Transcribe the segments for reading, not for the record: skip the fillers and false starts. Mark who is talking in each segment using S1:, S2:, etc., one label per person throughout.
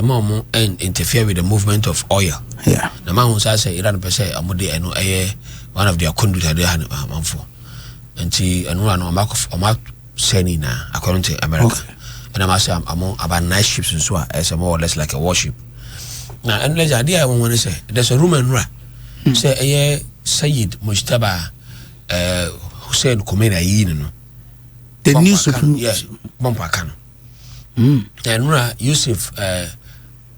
S1: more and interfere with the movement of oil.
S2: Yeah.
S1: The man who says Iran per se amode eno one of their conduit they had for. And see and one of sending according to America. Okay. And I'm saying about nice ships and so as more or less like a warship. Now and there's idea I want to say there's a rumor say Sayyid Mujtaba Hussein Khomeini yino.
S2: The new supreme
S1: Bompa Kano. And Yusuf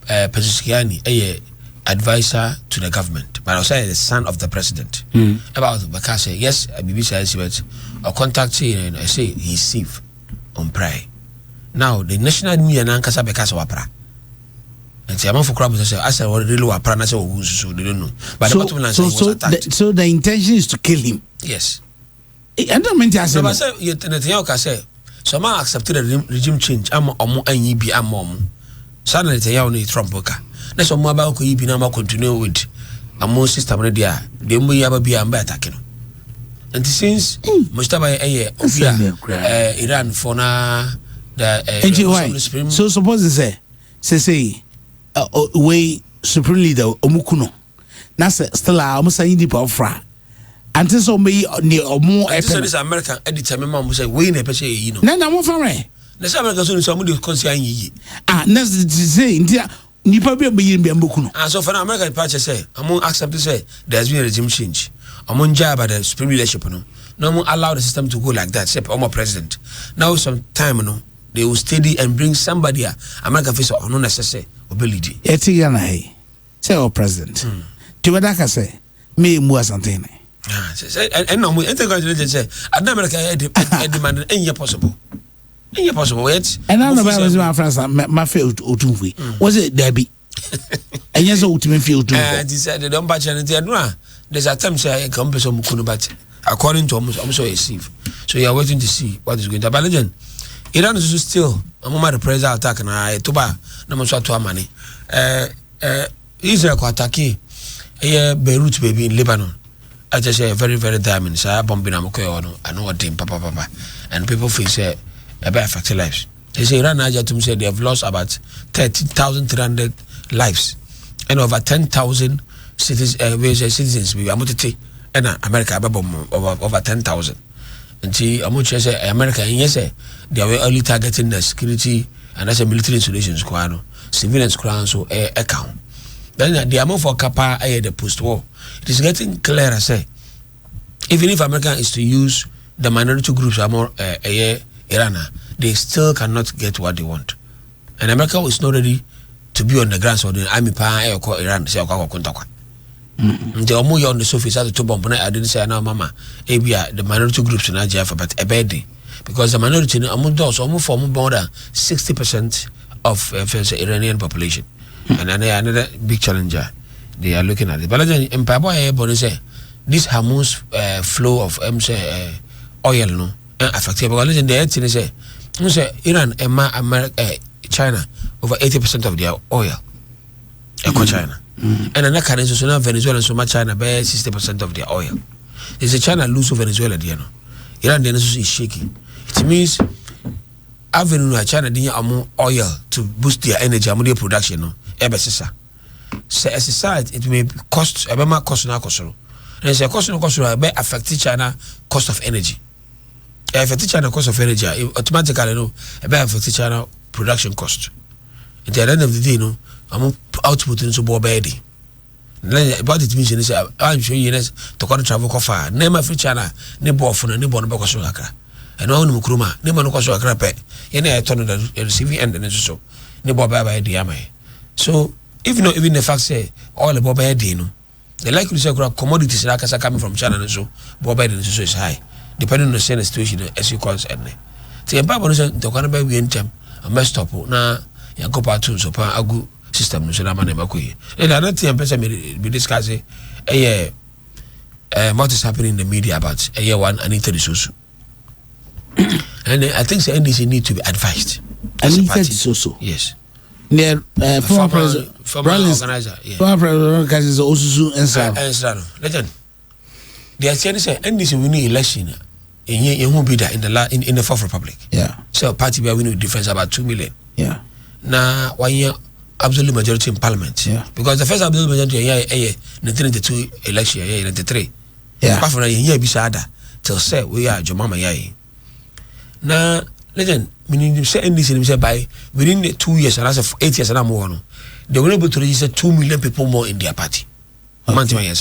S1: Pezeshkian advisor to the government, but I was the son of the president. About Bakase, yes, BBC says or contact and I say he's safe on pray. Now the national media nankasa Bekasa wapra. And say I'm for crowd say I said what really wapra na say so they don't know. But the bottom line
S2: so the intention is to kill him.
S1: Yes.
S2: I don't mean to say.
S1: But say Netanyahu say some accepted the regime change. I'm anyi bi amom. Sana Netanyahu ni Trump ka. Na so mo ba ko yi bi na ma continue with amo system no dia. De mo ya ba bi am ba attack no. And since Mujtaba Iran for na the
S2: so suppose they say way supreme leader omukuno. Na still almost saying the power. Until so me near or more
S1: this American editor member say we na pese yi no.
S2: Na mo fa re.
S1: Na say American so some dey consider yi.
S2: Na say india nipa bi be yin bi amboku no.
S1: So for American party say among accept say there's been a regime change. Among job the supreme leadership no. No allow the system to go like that. Say Omar president. Now some time no they will steady and bring somebody American face on no necessary ability.
S2: Etiga na hey. Say our president. Tiwadaka say me mu asante.
S1: And no, I say, America demand any possible. Any possible yet.
S2: And I know my friends, my field Otunwi. Was it Debbie? And yes, ultimate field.
S1: Decided don't batch anything. There's a time say I come to some Kunubat according to almost also receive. So you are waiting to see what is going to happen. Legend. Iran is still a moment of pressure attack and I toba no more to money. Israel attack Beirut baby in Lebanon. I just say very, very diamond. So I bombing I know what team, papa. And people feel say about affected lives. They say Iran Najatum said they have lost about 30,300 lives and over 10,000 citizens. We are multi and America over 10,000. And see, I'm say America and yes, they were only targeting the security and that's a military installations, civilians crown so account. Then the amount for Kappa the post-war. It is getting clearer, say, even if America is to use the minority groups more Iran, they still cannot get what they want. And America is not ready to be on the ground so the army or Iran say the on the surface at the top bomb. I didn't say no mama. The minority groups in Nigeria for but a bad day. Because the minority among those almost for more than 60% of the Iranian population. And another big challenger they are looking at it. But in Pabo say this Hamas flow of oil no affected because the say Iran and China over 80% of their oil China. And another currency so now Venezuela so much China by 60% of their oil. Is a China lose Venezuela there no. Iran then is shaking. It means avenue China dey oil to boost their energy and their production no. Ebesisa. Say as a side it may cost a cost na cost. And say cost be affect China cost of energy. Affect China cost of energy automatically no be affect China production cost. At the end of the day no output in so body. About it means say I'm sure you to go travel far. Never free China ne bo for ne bo no be so akra. And no mukruma ne mo no so akra pe. Ye na turn the receiving end and so ne bo ba di amai. So if not even the fact say all the Boba no, the likelihood of commodities like coming from China and so Boba is high, depending on the same situation as you concern. The Bible is the kind of baby in time a messed up now. You go back to so a good system. So that man never quit. And another thing person be discussing what is happening in the media about a year one Anita D'Souza. And I think the NDC need to be advised.
S2: Anita D'Souza.
S1: Yes.
S2: Near former president,
S1: organizer,
S2: former president is also and
S1: legend. They are saying say NDC winning election in won't be there in the in the Fourth Republic.
S2: Yeah.
S1: So party we winning difference about 2 million.
S2: Yeah.
S1: Now 1 year absolute majority in parliament.
S2: Yeah.
S1: Because the first absolute majority in 1992 election, 93.
S2: Yeah.
S1: Apart from that, yeah, bisada till say we are Jomama yai. Now, legend, meaning say NDC say by within 2 years and as 8 years and more, they were able to register 2 million people more in their party. Okay.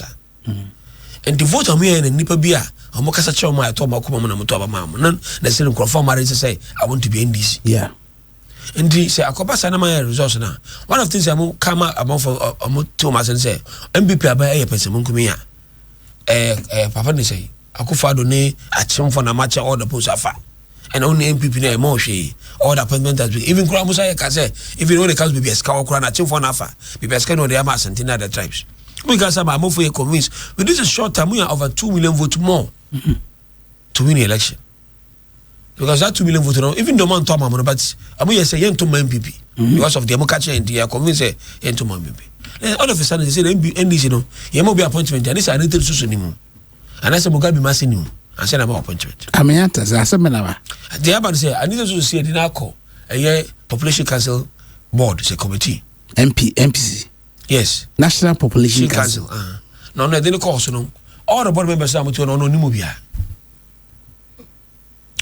S1: And to vote on me and Nipa Bia, I'm a Casacho, my Toma Kuma, Mutaba Mam, none, the same conform marriage to say, I want to be NDC.
S2: Yeah.
S1: And he say, I could pass my resource now. One of the things I will come out among for Thomas and say, MBP by a person, Munkumia. Papa ni say, I could find a chum for a match or the post afa. And only MPP near Moshe, all the appointment has been even Kramusa can say, if you know the cause be a scout, a chum for Nafa, be a scan of the Amas and Tina the tribes. Because I'm more for you convinced, with this is short time, we are over 2 million votes more to win the election. Because that 2 million votes, even the man Tom, but I'm going to say, yen to my MPP because of the democracy and they are convinced, yen to my MPP. And all of a sudden, they say, NDC, you know, you may be appointment, and this I need to do anymore. And I said, Mugabe Massing you, and said, I'm appointment.
S2: I mean, I said,
S1: the Aban say, I need to see a dinner call, a year population council board, it's a committee.
S2: MPC.
S1: Yes.
S2: National Population Council.
S1: No, they didn't call, so no. All the board members are to no Nimubia.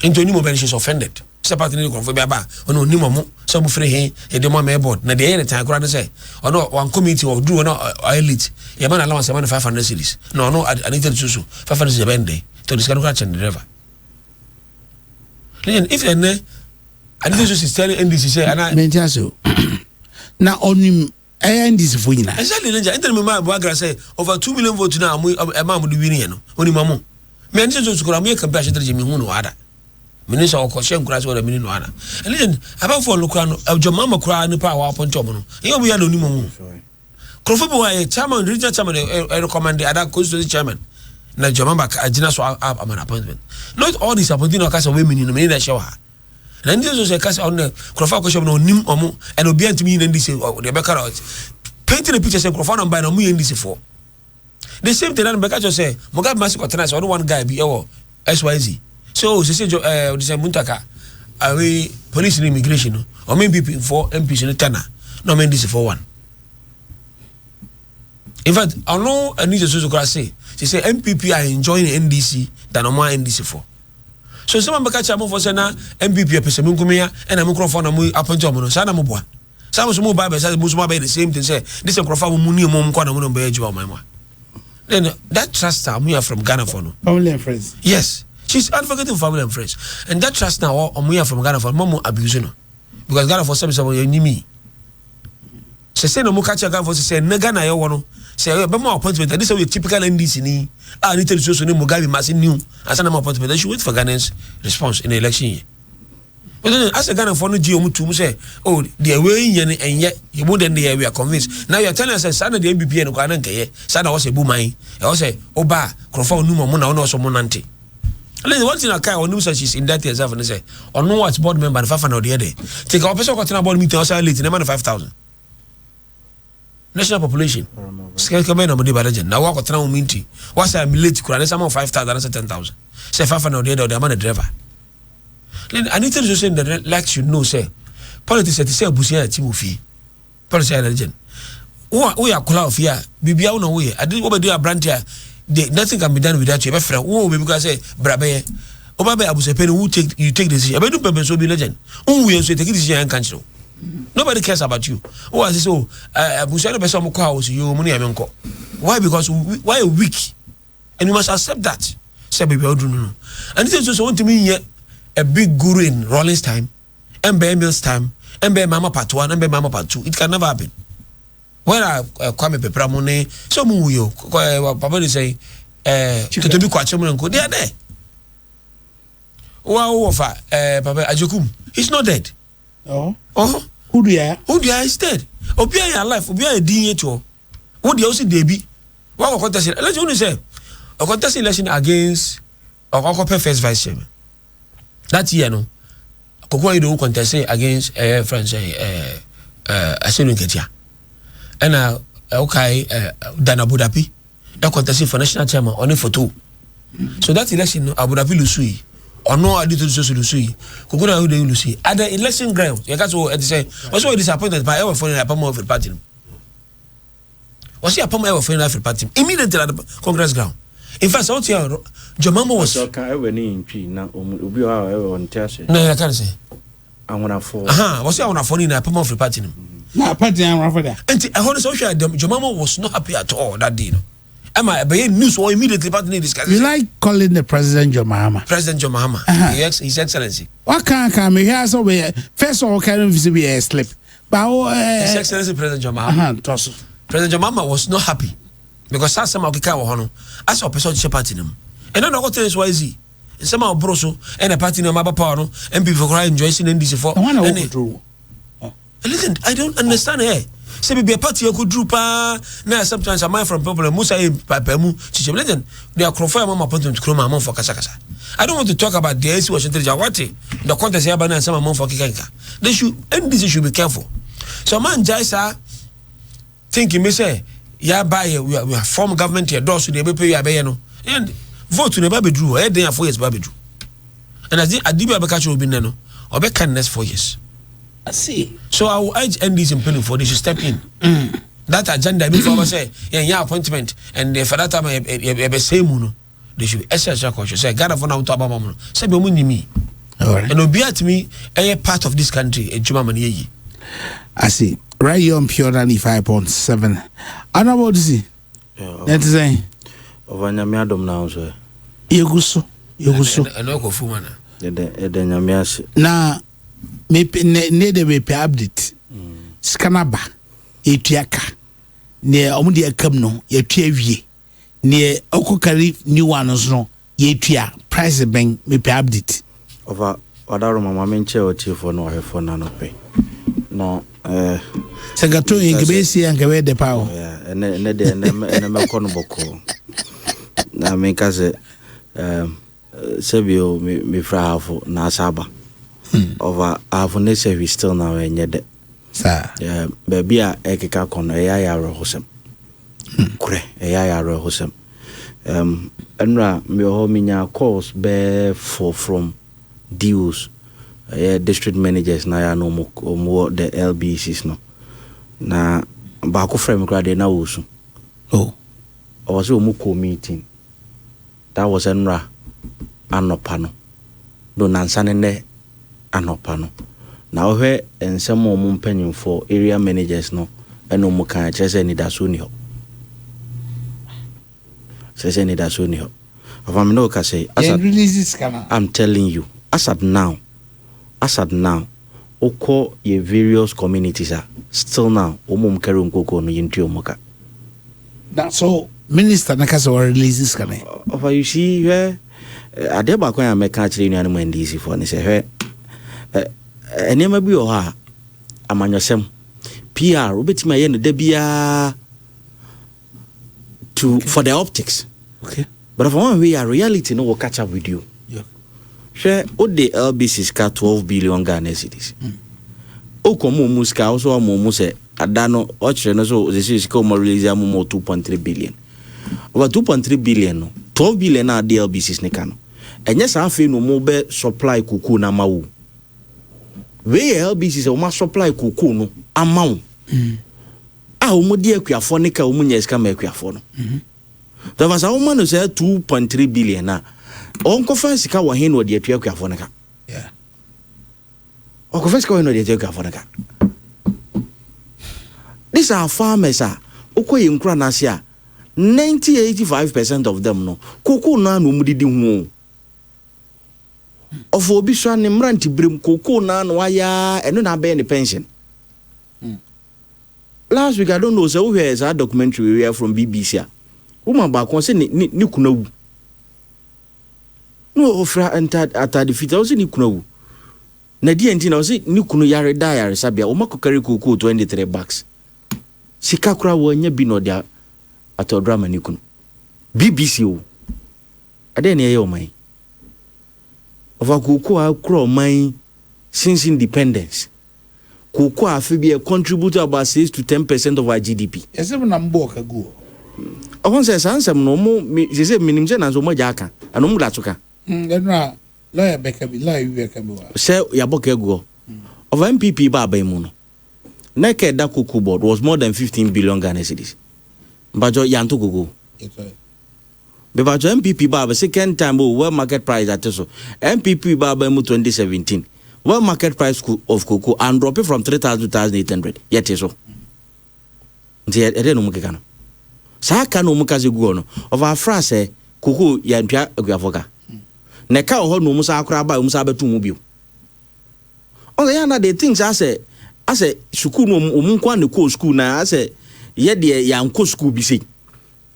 S1: Into Nimo is offended. Separately confirm Baba, or no Nimo, some free here, a demo may board. Now, the end time, I say, or no, one committee or do no elite. Your man allowance 500 cities. No, I need to do 500 cities a day to discuss catch and the river. If I need to tell NDC say, and I
S2: maintain so. Now, only NDC for you.
S1: Exactly, enter my Bagra say over 2 million votes now. A man would be winning, only Mamu. Men just could make compassion to Jimmy Hunuada. Minister or Coshen Grass or a Minuana. And then about for Lucran of your mamma cry in the power upon Tomono. Here we are no Nimu. Crofabo, a chairman, regional chairman, I recommend the other coast to the chairman. Now, Jomamba, I did not swap up an appointment. Not all these appointing a cast of women in the minute show her. And this was a cast on the Crofabo no Nim Omo and obedient to me in this or the Becca painting the pictures and Crofano by no me in this for. The same thing that Becca say, Mugabe Massacre tonight, or one guy be our SYZ. So, they say, Muntaka, we police and immigration, or maybe for MPs in the Tana, no mean this for one. In fact, I know I need to say, she say MPP are enjoying NDC than on my NDC for. So, someone catch a move for Sena, MPP, a Pesamunkumia, and a microphone, and we appoint Jomono, Sana Mubwa. Some of Bible says Musma by the same thing, say, this is a Crofam Muni Mum Kwana Munum Beju, my one. Then that trust we are from Ghana for no.
S2: Family and friends.
S1: Yes. She's advocating family and friends. And that trust now, we are from Ghana for Momo abusing. Because Ghana for some you me. Say no more catch a Ghana for say, Nagana, you want to say, but more appointment. And this is a typical NDC. I need to show Mugabe Massing new as an appointment. They should wait for Ghana's response in the election year. But then, as a Ghana for no Geo to say, oh, the way and yet you wouldn't we are convinced. Now you're telling us, son of the MPP and Ghana, son was a boomai. I was say, Oba, Crofo Numa Mona, no so Monante. And then one thing I can't know she's in that herself and say, or no what's board member and 500 the other day. Take our person got about meeting outside late in the 5,000. National population. Scale come in on the legend. Now walk on minty. What's a late crowd? Some 5,000 and 10,000. Say 500 the other, the man a driver. Then I need to say that like should know, say, politics at the same Busia Timufi. Politics legend. We are cloud here. Bibia on way. I didn't over do a brand here. Nothing can be done without you. My friend, oh, because say, Brabe, Obabe Abu Sepen, who you take this year. I do purpose will be legend. Oh, we also take this year and cancel. Nobody cares about you. Oh, I say so. Abu Sepen, some cows, you money, I mean, why? Because why weak? And you must accept that. Say, baby, I don't know. And this is just want to mean a big guru in Rollins time, and Mills time, and Mama Part 1, and Mama Part 2. It can never happen. When I come a pepramone, so muyo, Papa say, to be quite someone, they are there. Wow, Papa Ajokum, he's not dead.
S2: Oh, who do you?
S1: Who do you is dead? Obia your life, Obia a DHO. What do you also be? What contest? Let's only say a contest election against a first vice chairman. That year, no, Koko do contest against France, Asylum Ketia. And okay, Dana Abu Dhabi, a contesting for national chairman only for 2. So that election, Abu Dhabi Lusui, or no, I did to Lucy. Kukuna who they Lucy. At the election ground, you got to say, also disappointed by our phone and a of party. Was he a poem ever for the party? Immediately at the Congress ground. In fact, out here, Jomamo was.
S3: So, I went in tree now, Ubi on Tasha.
S1: No, I can't say.
S3: I want to fall.
S1: Was he on a phone in a poem of the party?
S2: Na party am rafa da.
S1: And I want to show you that Jomamo was not happy at all that day. Am I by news or immediately party discuss?
S2: You like calling the president John Mahama?
S1: President John Mahama, His Excellency.
S2: What can come here? So we first of all can be a slip. But
S1: His Excellency President John Mahama. President John Mahama was not happy because some of the Hono as a person party them. And then I got to tell you easy. Some of Broso and a party no Maba Pano and people crying enjoying in this for. Listen, I don't understand here. Say be a party you could droop now sometimes I mind from people Musa Pemu Chichim. They are confirmed mama appointment to Kroma Amon for Kasakasa. I don't want to talk about the AC Washington Jawati, the contest here and some amount for Kikanka. They should and this should be careful. So man Jaisa thinking me say, yeah, buy we are form government here, doors to the pay you and vote to the baby drew, 4 years baby drew. And as I did Abakacho will be nano, or be next 4 years.
S2: I see.
S1: So I will urge NDs in penny for they should step in. That agenda before I say, yeah, appointment, and for that time a same they should be essential culture. Say, God of one out of Mamma, say, be me. And Obia to me, a part of this country, a Jumamani.
S2: I see. Right here on Pure 95.7. I know what to see. That is saying.
S3: Over Nyamiadom now, sir.
S2: Yeguso.
S1: And Oko Fumana.
S3: Nyamias.
S2: Now, maybe need a update. Scanaba. Etiaka. Near Omudia Camno, ye TV. Near Okokari, new ones no. Ye tia. Price bank, maybe update.
S3: Over Wadaro Mamma Chair or Chief for no, her for none pay. No,
S2: Sagato in Gabesi and Gabe de Pau.
S3: And then I'm a cornboko. Now, make us a Sebio, me fra for Nasaba. Over Avonese, we still now and yet.
S2: Sir,
S3: baby, a Ekaka con a yara hosem. Cre, a yara hosem. Enra, me hominia calls bear for from deals. District managers na ya no mo the LBCs no na ba ko frame grade na wosu I was a meeting that was enra anopano do nansane ne anopano na ohwe ensem o mo mpanyin for area managers no eno mo kan chese ni da so ni ho sese ni da so ni ho afam no ka say I'm telling you as at now oko ye various communities are still now omum carry nkoko no yintu omoka.
S2: That's all minister nakasa or releases can
S3: over you see where adeba kwa America actually no animal ndisi for ne say hwe enema bi o ha amanyosem PR obetima ye no da bia to for the optics.
S2: Okay.
S3: But if one way a reality no will catch up with you. Share all the LBC's got 12 billion Ghana cedis. Okomo muska also a momo say adano ochre so this is come release amu 2.3 billion. Over 2.3 billion no 12 billion na the LBC's ne kano. Enye sa afi no mo be supply kuku na mawu. We LBC's o ma supply kuku no amawu. Ah o mo di akuafo ne ka o mo nya ska ma akuafo no. There was a woman who said 2.3 billion na. Onko fansika wa hin no de atua akuafo ne ka.
S2: Yeah.
S3: Onko fansika wa hin no de atua akuafo ne ka. These are farmers ah. Okoye nkura na se a 90-85% of them no. Koko na no mudidi hu. Of obi so ne mranti brem koko na no aya eno na be ne pension. Last week I don't know so where is a documentary we hear from BBC. Woman back on say ni kunawu. No ofra atade fita o say ni kunawu. Na di enti na o say ni kunu yare da yare sabia o makokari koko 23 bucks. Sika kura wo nya bi no dia atodrama ni kunu. BBC o. Ade na ye o man. Ova koko a kura o man since independence. Koko afi be contribute about 6 to 10% of our GDP.
S2: Yes, na mboka go.
S3: I want to say answer no more. She said minimum na so much aka. Anu mu latuka.
S2: Enra lawyer Beckham, lawyer Beckham.
S3: Say Yaboke go. Of MPP Baba Imuno. Naked that cocoa board was more than 15 billion Ghana cedis. Bajo Yanto Gogo. Bebajo MPP Baba second time well market price at so. MPP Baba mu 2017. Well market price of cocoa and drop it from 3,000 to 2,800. Yet so. Nti no mukeka no. Sa aka no mukaze gu no. Of our phrase cocoa yantwa aguafoka. Ne ka ho no musa akora ba musa betu mu bio. Oh yeah, na the things I say school no omunkwa ne ko school na I say ye de yanko school bi sei.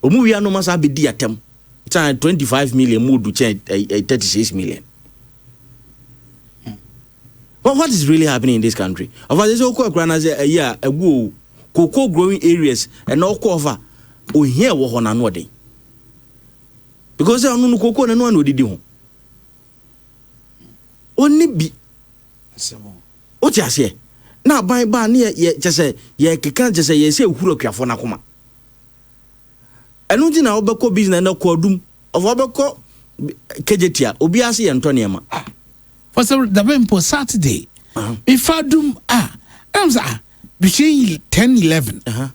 S3: Omu wi no masa be di atem. It's 25 million mood to 36 million. But what is really happening in this country? Of course, there's also a year ago, cocoa growing areas and all cover. Oh, here we have no day because there are no cocoa and no one would do. Only be. What you say? Now, by near just say, ye can't just say, ye say, who look for Nakuma. I don't think our Bako business and no cordum of Obako Kejetia, Obiasi and Tonyama.
S2: For some, the Bempo Saturday, if I do, between 10-11.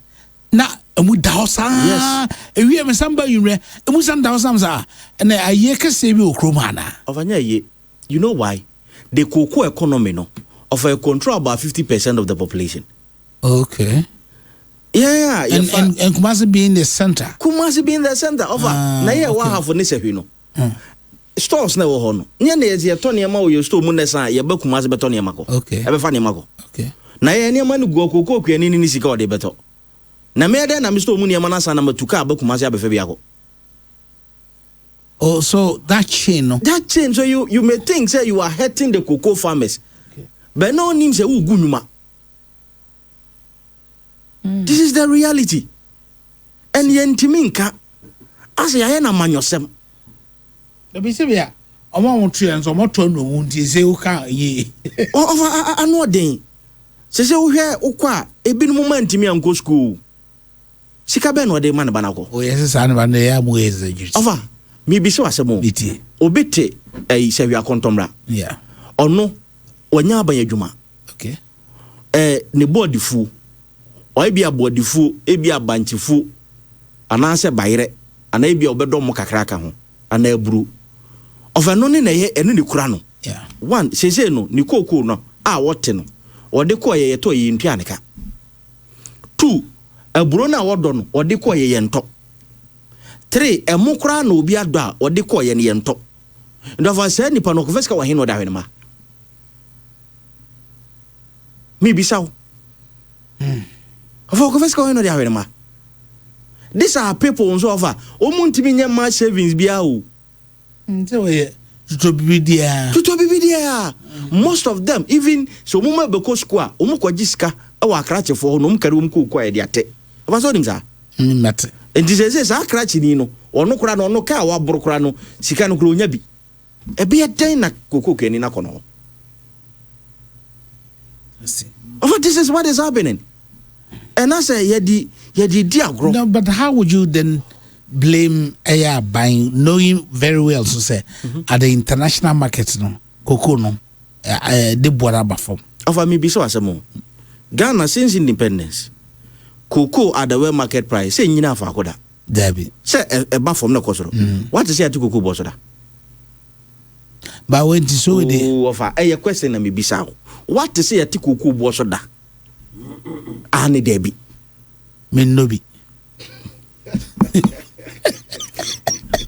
S2: Now, and with Dawsa, yes, and we have somebody you read, and we send Dawsa, and I hear Kasabi Kromana.
S3: Of a year, you know why? The cocoa economy no of a control about 50% of the population.
S2: Okay.
S3: Yeah,
S2: and Kumasi be in the center.
S3: Kumasi be in the center of na ye wa have for nise no. Stores na wo ho no. Nya na ye to ne ma wo store mu nesa ye ba Kumasi beto ne ma ko.
S2: Okay.
S3: E be fa ne ma ko.
S2: Okay.
S3: Na ye ne ma no go kokoko kwani ni sika o de beto. Na me de na me store mu ne ma na sa na matuka ba Kumasi abefa bi ako.
S2: Oh, so that chain, no?
S3: That chain, so you may think say you are hurting the cocoa farmers. Okay. But no name say ugunuma. This is the reality. And yentiminka as ya na manyosem.
S2: The bisibia omo wontu en so moto no wunti say uka ye.
S3: Over anu den. Say wo hwe ukwa ebi no moment mi anko school. Sika be no de man banako.
S2: Oh yes, san ba na ya mu eze.
S3: Over mi bi se wasemo.
S2: Biti.
S3: Obete se wi akontomra.
S2: Yeah.
S3: Ono onya aban adwuma.
S2: Okay.
S3: Ne body fu. Oy bia body fu, e bia banchifu. Ananse bayre, ana bia obedo mo kakraka ho. Ana eburu. Ofano ne ye enu ni kura no.
S2: Yeah.
S3: One, sese no, ni kokoo no, a wote no. Ode ko ye to ye ntwa neka. Two, eburu na wodo no, ode ko ye nto. Three, emu kura no obi ado a ode ko ye ne nto. Ndo fa se nipa no kofeska wa hin no da hwenema. Mi bisaw. Of course, going on the these are people on so offer. Omuntimi nyama savings biao.
S2: To be there.
S3: Most of them, even so, mumma beko square, jiska, our cratch for no carum cook quiet yate. About so him, sir. And this is a cratchinino, or no crown or no car, or brocrano, Sicano Grunyabi. A be a dana cook in Nacono. Oh, this is what is happening. And I say, yedi dear grow.
S2: No, but how would you then blame air buying, knowing very well, so say, at the international markets, no, cocoa, no, the Boraba form.
S3: Of me be so as a more. Ghana since independence, cocoa at the well market price, saying you know for Koda.
S2: Debbie.
S3: Say a buff from the Kosoro. What is here to cocoa bosoda?
S2: But when to show the
S3: offer a question and me be so. What is here to cocoa bosoda? Ani Debbie.
S2: Menobi.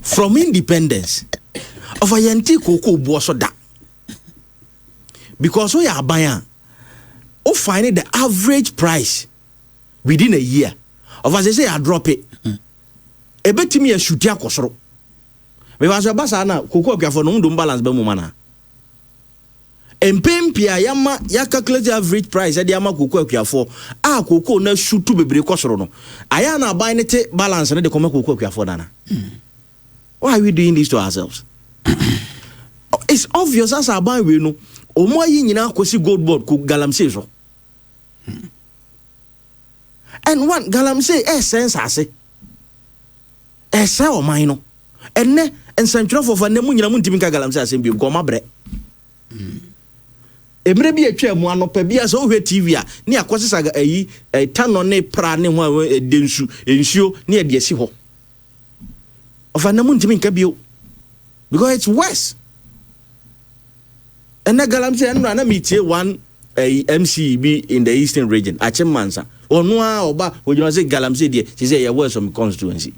S3: From independence of a yanti cocoa bosoda. Because we are buying, or finding the average price within a year. Of as I say, I drop it. A bet to me a shoot ya kosoro. Because a basana, cocoa for no balance bemumana. And Pempia Yama ya calculate average price at Yama cocoa for ah cocoa no shoot to be breakosoro. I am now buying it balance and the cocoa cocoa for Dana. Why are we doing this to ourselves? It's obvious as I buy we know. Omo yi nyina kwesi gold board ku galamsey so. And one galamsey sense ase. Esa o man no. Enne ensantwera for na mu nyina mu ntimi ka galamsey asem bi ko mabre emre bi atwa mu anopa bi asa ohwe TV a ne akosesa ayi tano ne pra ne ho densu ensuo ne de asi ho ofa na mu ntimi nka bio because it's worse. And that galamsey na metie one MCB in the eastern region Achem Mansa or noa oba we you say galamsey there she say your words from constituency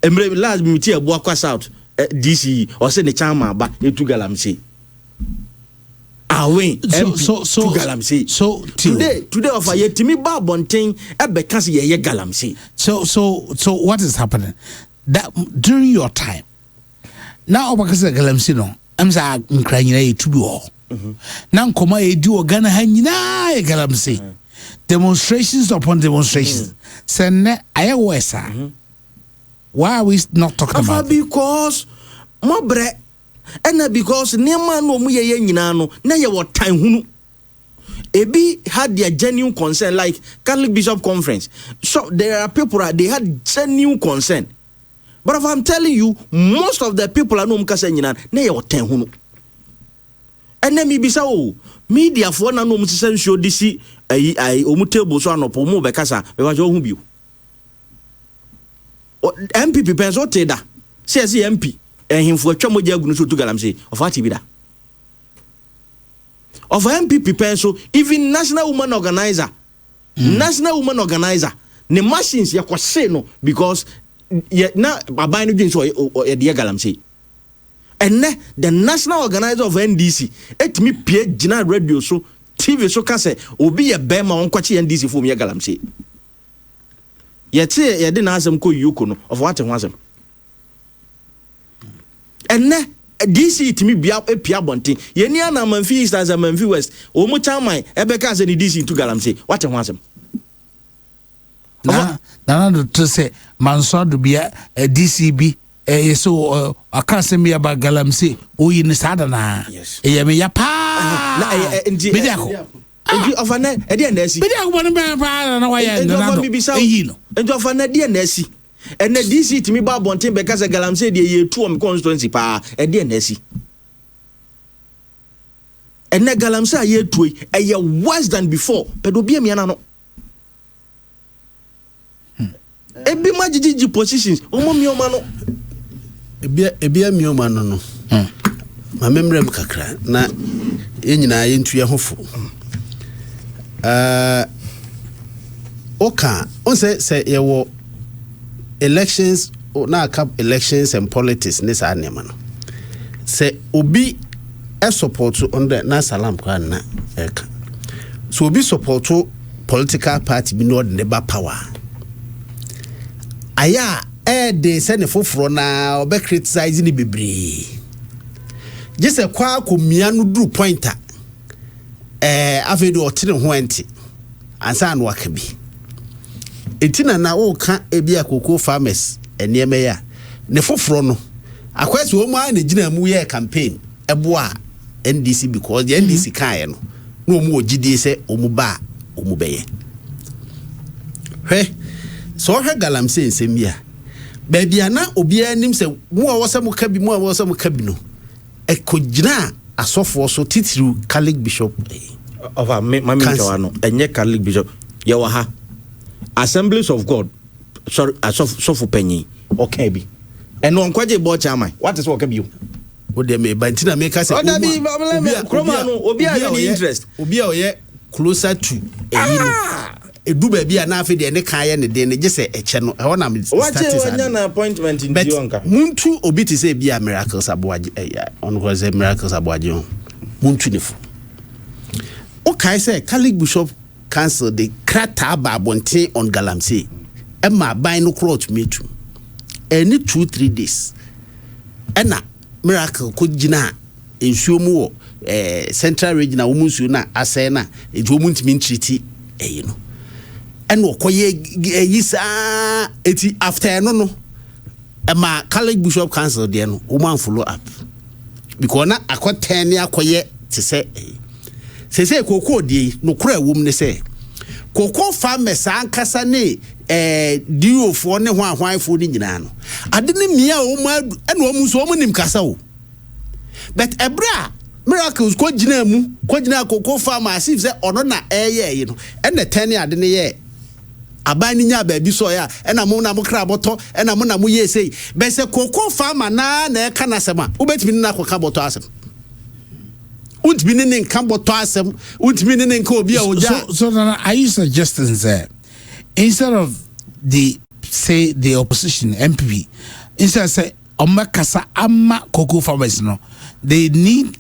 S3: emre last metie Abuakwa South DC or say the chama ba etu galamsey awen so galamsey
S2: so
S3: today of a yetimi ba bonten e be kan say ye galamsey
S2: so what is happening that during your time now obakase galamsey no amza nkra nyina yetubi ho na nkoma edi ogana ha nyina e galamsey demonstrations upon demonstrations senne aye wesa why are we not talking about
S3: because mobre and because nema no mu ye nyina no na ye wo tan hunu ebi had their genuine concern like Catholic Bishop Conference, so there are people they had genuine concern. But if I'm telling you, most of the people are no mukasa nyina na ye woten hunu. Ene mi bisa o media for na no mutisen show disi ai omu table so anopo mu be kasa be wa jo hu bio. MPP penso teda. Say MP ehimfo atwa moja agunu so to galamsey of ati bi da. Of MPP penso even National Women Organizer ne machines ya kwase no because na baba no dwen so e de galamsey enne the national organizer of NDC etimi pie gina radio so TV so kase obi ye bema won kwache NDC fo me galamsey ye de na asem ko yuko no of what ho asem enne DC etimi bia epia bonten ye ni ana manfi east as manfi west o mu chairman ebeka se ni DC into galamsey what ho asem
S2: na to say manso do bia DCB so akasem ya ba galamsey o yi ni sada na e me ya pa
S3: na
S2: media ko
S3: eji ofana e de na asi
S2: media ko bon pa na wa ya na do eyi no
S3: eji ofana de na asi ene DC timi ba bonten be kasa galamsey de ye tu om constituency pa e de na asi ene galamsey ye tu e ye worse than before pedo bia me na no ebi majiji positions omo mi oma no
S4: ebia mi oma no ma memrem kakra na enyina ye ntu ye hofo oka on say ye wo elections na cap elections and politics ne sa anema no say obi support on the na salam kwa na eka so obi support political party bi no de ba power aya de se ne foforo na obe criticize ni bebre jese kwa akomia no duru pointer afedo otire ho enti ansa no aka bi etina na wo ka ebi akoko farmers eneme ya ne foforo no akwese wo mu a na gina mu ye campaign eboa NDC because the NDC kan no no mu ogidie se omu ba omu beye hwe so he galamsey nsembia babia na obi anim se mu a wose mu kabi no ekogina asofo so titiru Catholic Bishop
S3: of mami chawano enye Catholic Bishop yawa ha Assemblies of God sorry asofo panyi okay bi eno nkwaje bo chairman what is okay bi
S4: o de me bantina me ka se
S3: o da bi kroma no obi a any interest
S4: obi a oye closer to edu ba bia na afi de ne kan ye ne de ne gese eche no e wona me
S3: status an appointment in Dionka
S4: muntu obi ti say bia miracles aboaje on go say miracles aboaje muntu ne fu o kai say Catholic Bishop Council the krata ba bonte on galamsey e ma ban no crowd meeting any 2-3 days ena miracle ko gina ensuo mu wo central region wo munsuo na asai na ejo muntimi ntriti no and okoye yisa eti after no ma Catholic Bishop Council there no wo man follow up because na akoten ne akoye te say kokodi no kura wom ne say cocoa farmers ankasa ne dio for ne hwan for ni nyina no ade ne mia o ma ene o mu so o nim kasa o but ebra miracles ko gina cocoa farmer as if say ono na ye no ene tene ade ne ye aban ni nya ba bi so ya ena mo na mo kra boto ena mo na mo ye sei be se cocoa farmer na e kana sema ubetimi na ko ka boto asem untimi ne nka boto asem untimi ne nka obi a oja
S2: so are you suggesting that instead of the opposition MPP instead say omakasa ama cocoa farmers no they need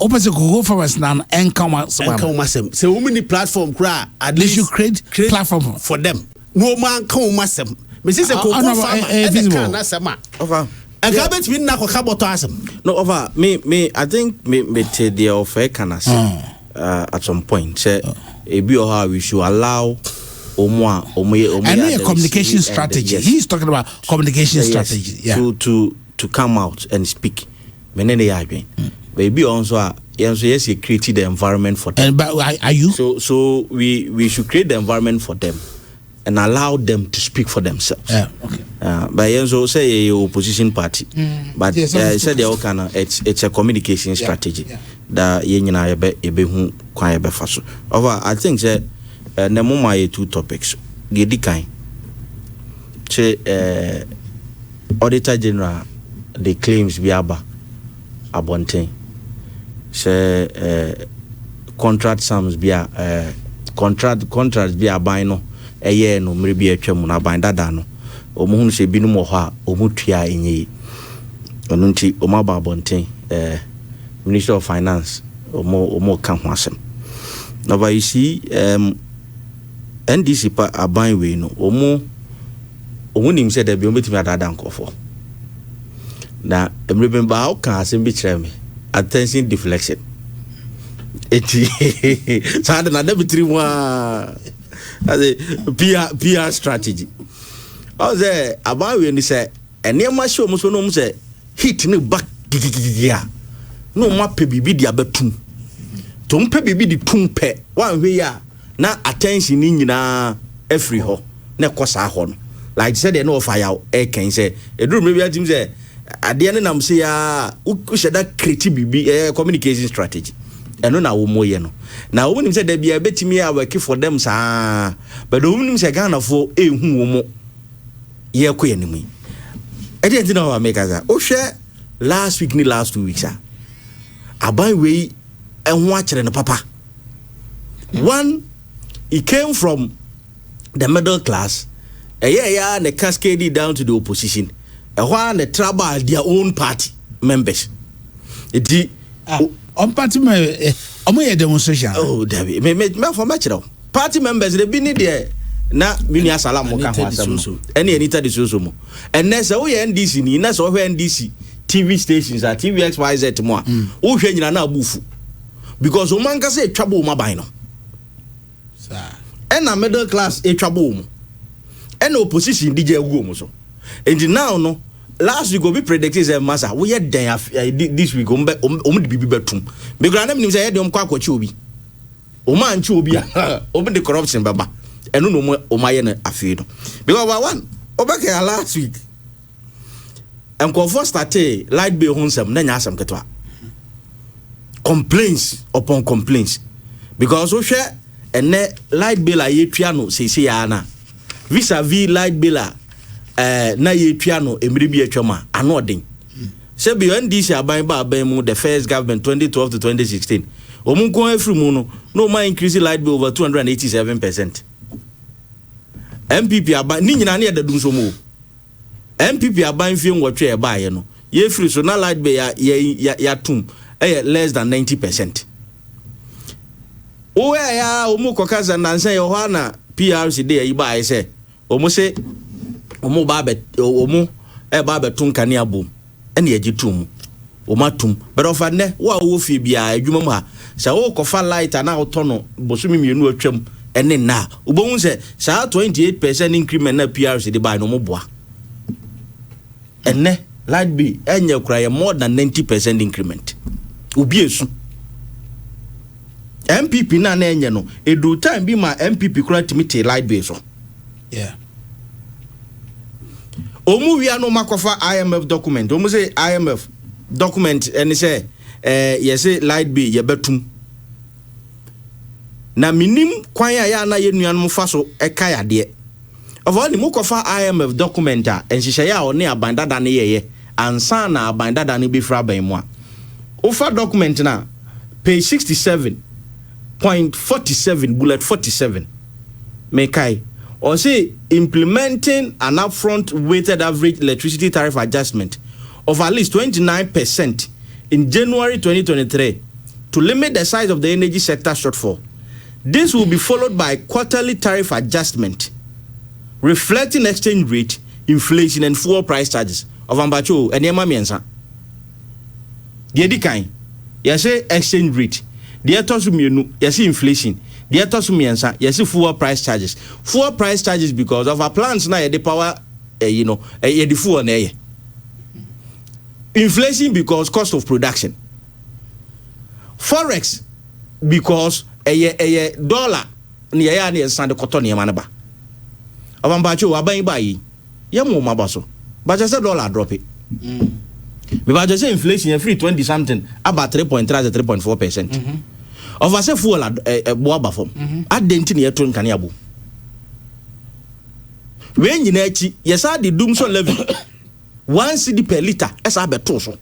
S2: opposite cocoa farmers now and come
S4: masem so how many platform kra
S2: at least you create platform
S4: for them no man come masem me say cocoa farmer
S2: visible
S4: na sema
S3: over
S4: and gabet mi na ko kaboto asem
S3: no over me I think me te the offer can at some point say e be how we should allow omo
S2: a communication strategy. He's talking about communication strategy. Yeah.
S3: To come out and speak. Menene ya adwen. Baby also yes he created the environment for them.
S2: And but are you?
S3: So we should create the environment for them and allow them to speak for themselves.
S2: Yeah. Okay.
S3: But also say a opposition party. But
S2: yes,
S3: said they kind it's a communication strategy. That ye nyina ebe hu kwan ebe fa so. Over I think say na moma ye two topics. Gedi kan. Che Auditor General the claims bi aba abonten. Say contract sums bi contract bi aban no eye no mre bi atwa mu na aban dada no. Omo hu se bi no mo ho a omo tua enye. Ono nti omo aba abonten Minister of Finance omo kan ho asem. Now but you see NDC pa aban we no omo nim say there be omo timi adada nkofo. Na remember how can asem bi kire me attention deflection. Eti so na dem 3 1 as a PR strategy. I say aban we ni say enema show mo so no mo say hit ni back gigigigia. No ma pe bibi dia betum. To mpe bibi di tumpe wan hwe ya na attention ni nyina every ho na kosa ho no like said they no fire e kan say eduru me bia tim say ade ne nam say ya u sheda create bibi communication strategy eno na wo moye no na wo nim say da bia betimi a work for them sa but wo nim say Ghana fo ehu wo mo ye ko yanimu e dey na wa make as o hwe last week ni last 2 weeks aban we and watch the papa. One, he came from the middle class, and the cascaded down to the opposition. And one the trouble their own party members.
S2: On party demonstration.
S3: Oh, David, me for much now. Party members they been there. Na mini asala mo ka ho asam. Any Anita de Soso. And next oh NDC ni na so NDC TV stations at TVXYZ mo. O hwe nyina na abufu. Because Omanka say trouble ma buy no. Sir. And a middle class a trouble. And opposition DJ go so. And now no last week go be predicted say massa we had this week the bibi betum. Because na me say dem kwa kwachi obi. O man chi obi obi the corruption baba. And no o maye na afi no. Because one obeka last week. And ko first started light bill honsam na nya asam ketwa. Complaints upon complaints because we share and light bill a yetuano say ya na vis-a-vis light bill na yetuano emri bi atwama anodin say be NDC aban ba mu the first government 2012 to 2016 omun ko afri mu no man increase light bill over 287%. MPP aban ni nyina na yedadum so mu MPP aban fie nwotwe e ba ye no ye free so na light bill ya tum less than 90%. Oh yeah, omo kokaza nansa yo hana PRC dey yi ba say omo say omo ba betum kane abom ene agitum omatum but of ne wo fie bia adwuma mu ha say wo kofa light na otono bosumi mienu atwam ene na ubon say sa 28% increment na PRC dey buy no mo boa ene light be enye kura more than 90% increment ubiesu MPP na enye no edu time bi ma MPP kura timite light bill so
S2: yeah
S3: omu wia no makofa IMF document omu say IMF document and say yes light bill ye betum na minim kwan ya na ye nuanom fa so eka yade of all the mukofa IMF document a enhihye ya one abandada ne ye ansa na abandada ne bi fra ban mu a ofa document na page 67.47 bullet 47 mekai or say implementing an upfront weighted average electricity tariff adjustment of at least 29% in January 2023 to limit the size of the energy sector shortfall. This will be followed by quarterly tariff adjustment reflecting exchange rate, inflation and fuel price charges of ambacho and yema miensa. Yedi kain, yase exchange rate, the tosu mienu, yase inflation, the tosu miensa, yase fuel price charges. Fuel price charges because of our plants na the power, the fuel na inflation because cost of production. Forex because a dollar ni ya ni sand cotton ni manaba. Avambacho aban bayi yemu mabaso. But just dollar drop it. Because just inflation free 20 something about 3.3 to 3.4%. Of us fuel boaba form. Adenti ni yeton kaniabu. When you nechi yesa the doom so level 1 cedi per liter esa beto so.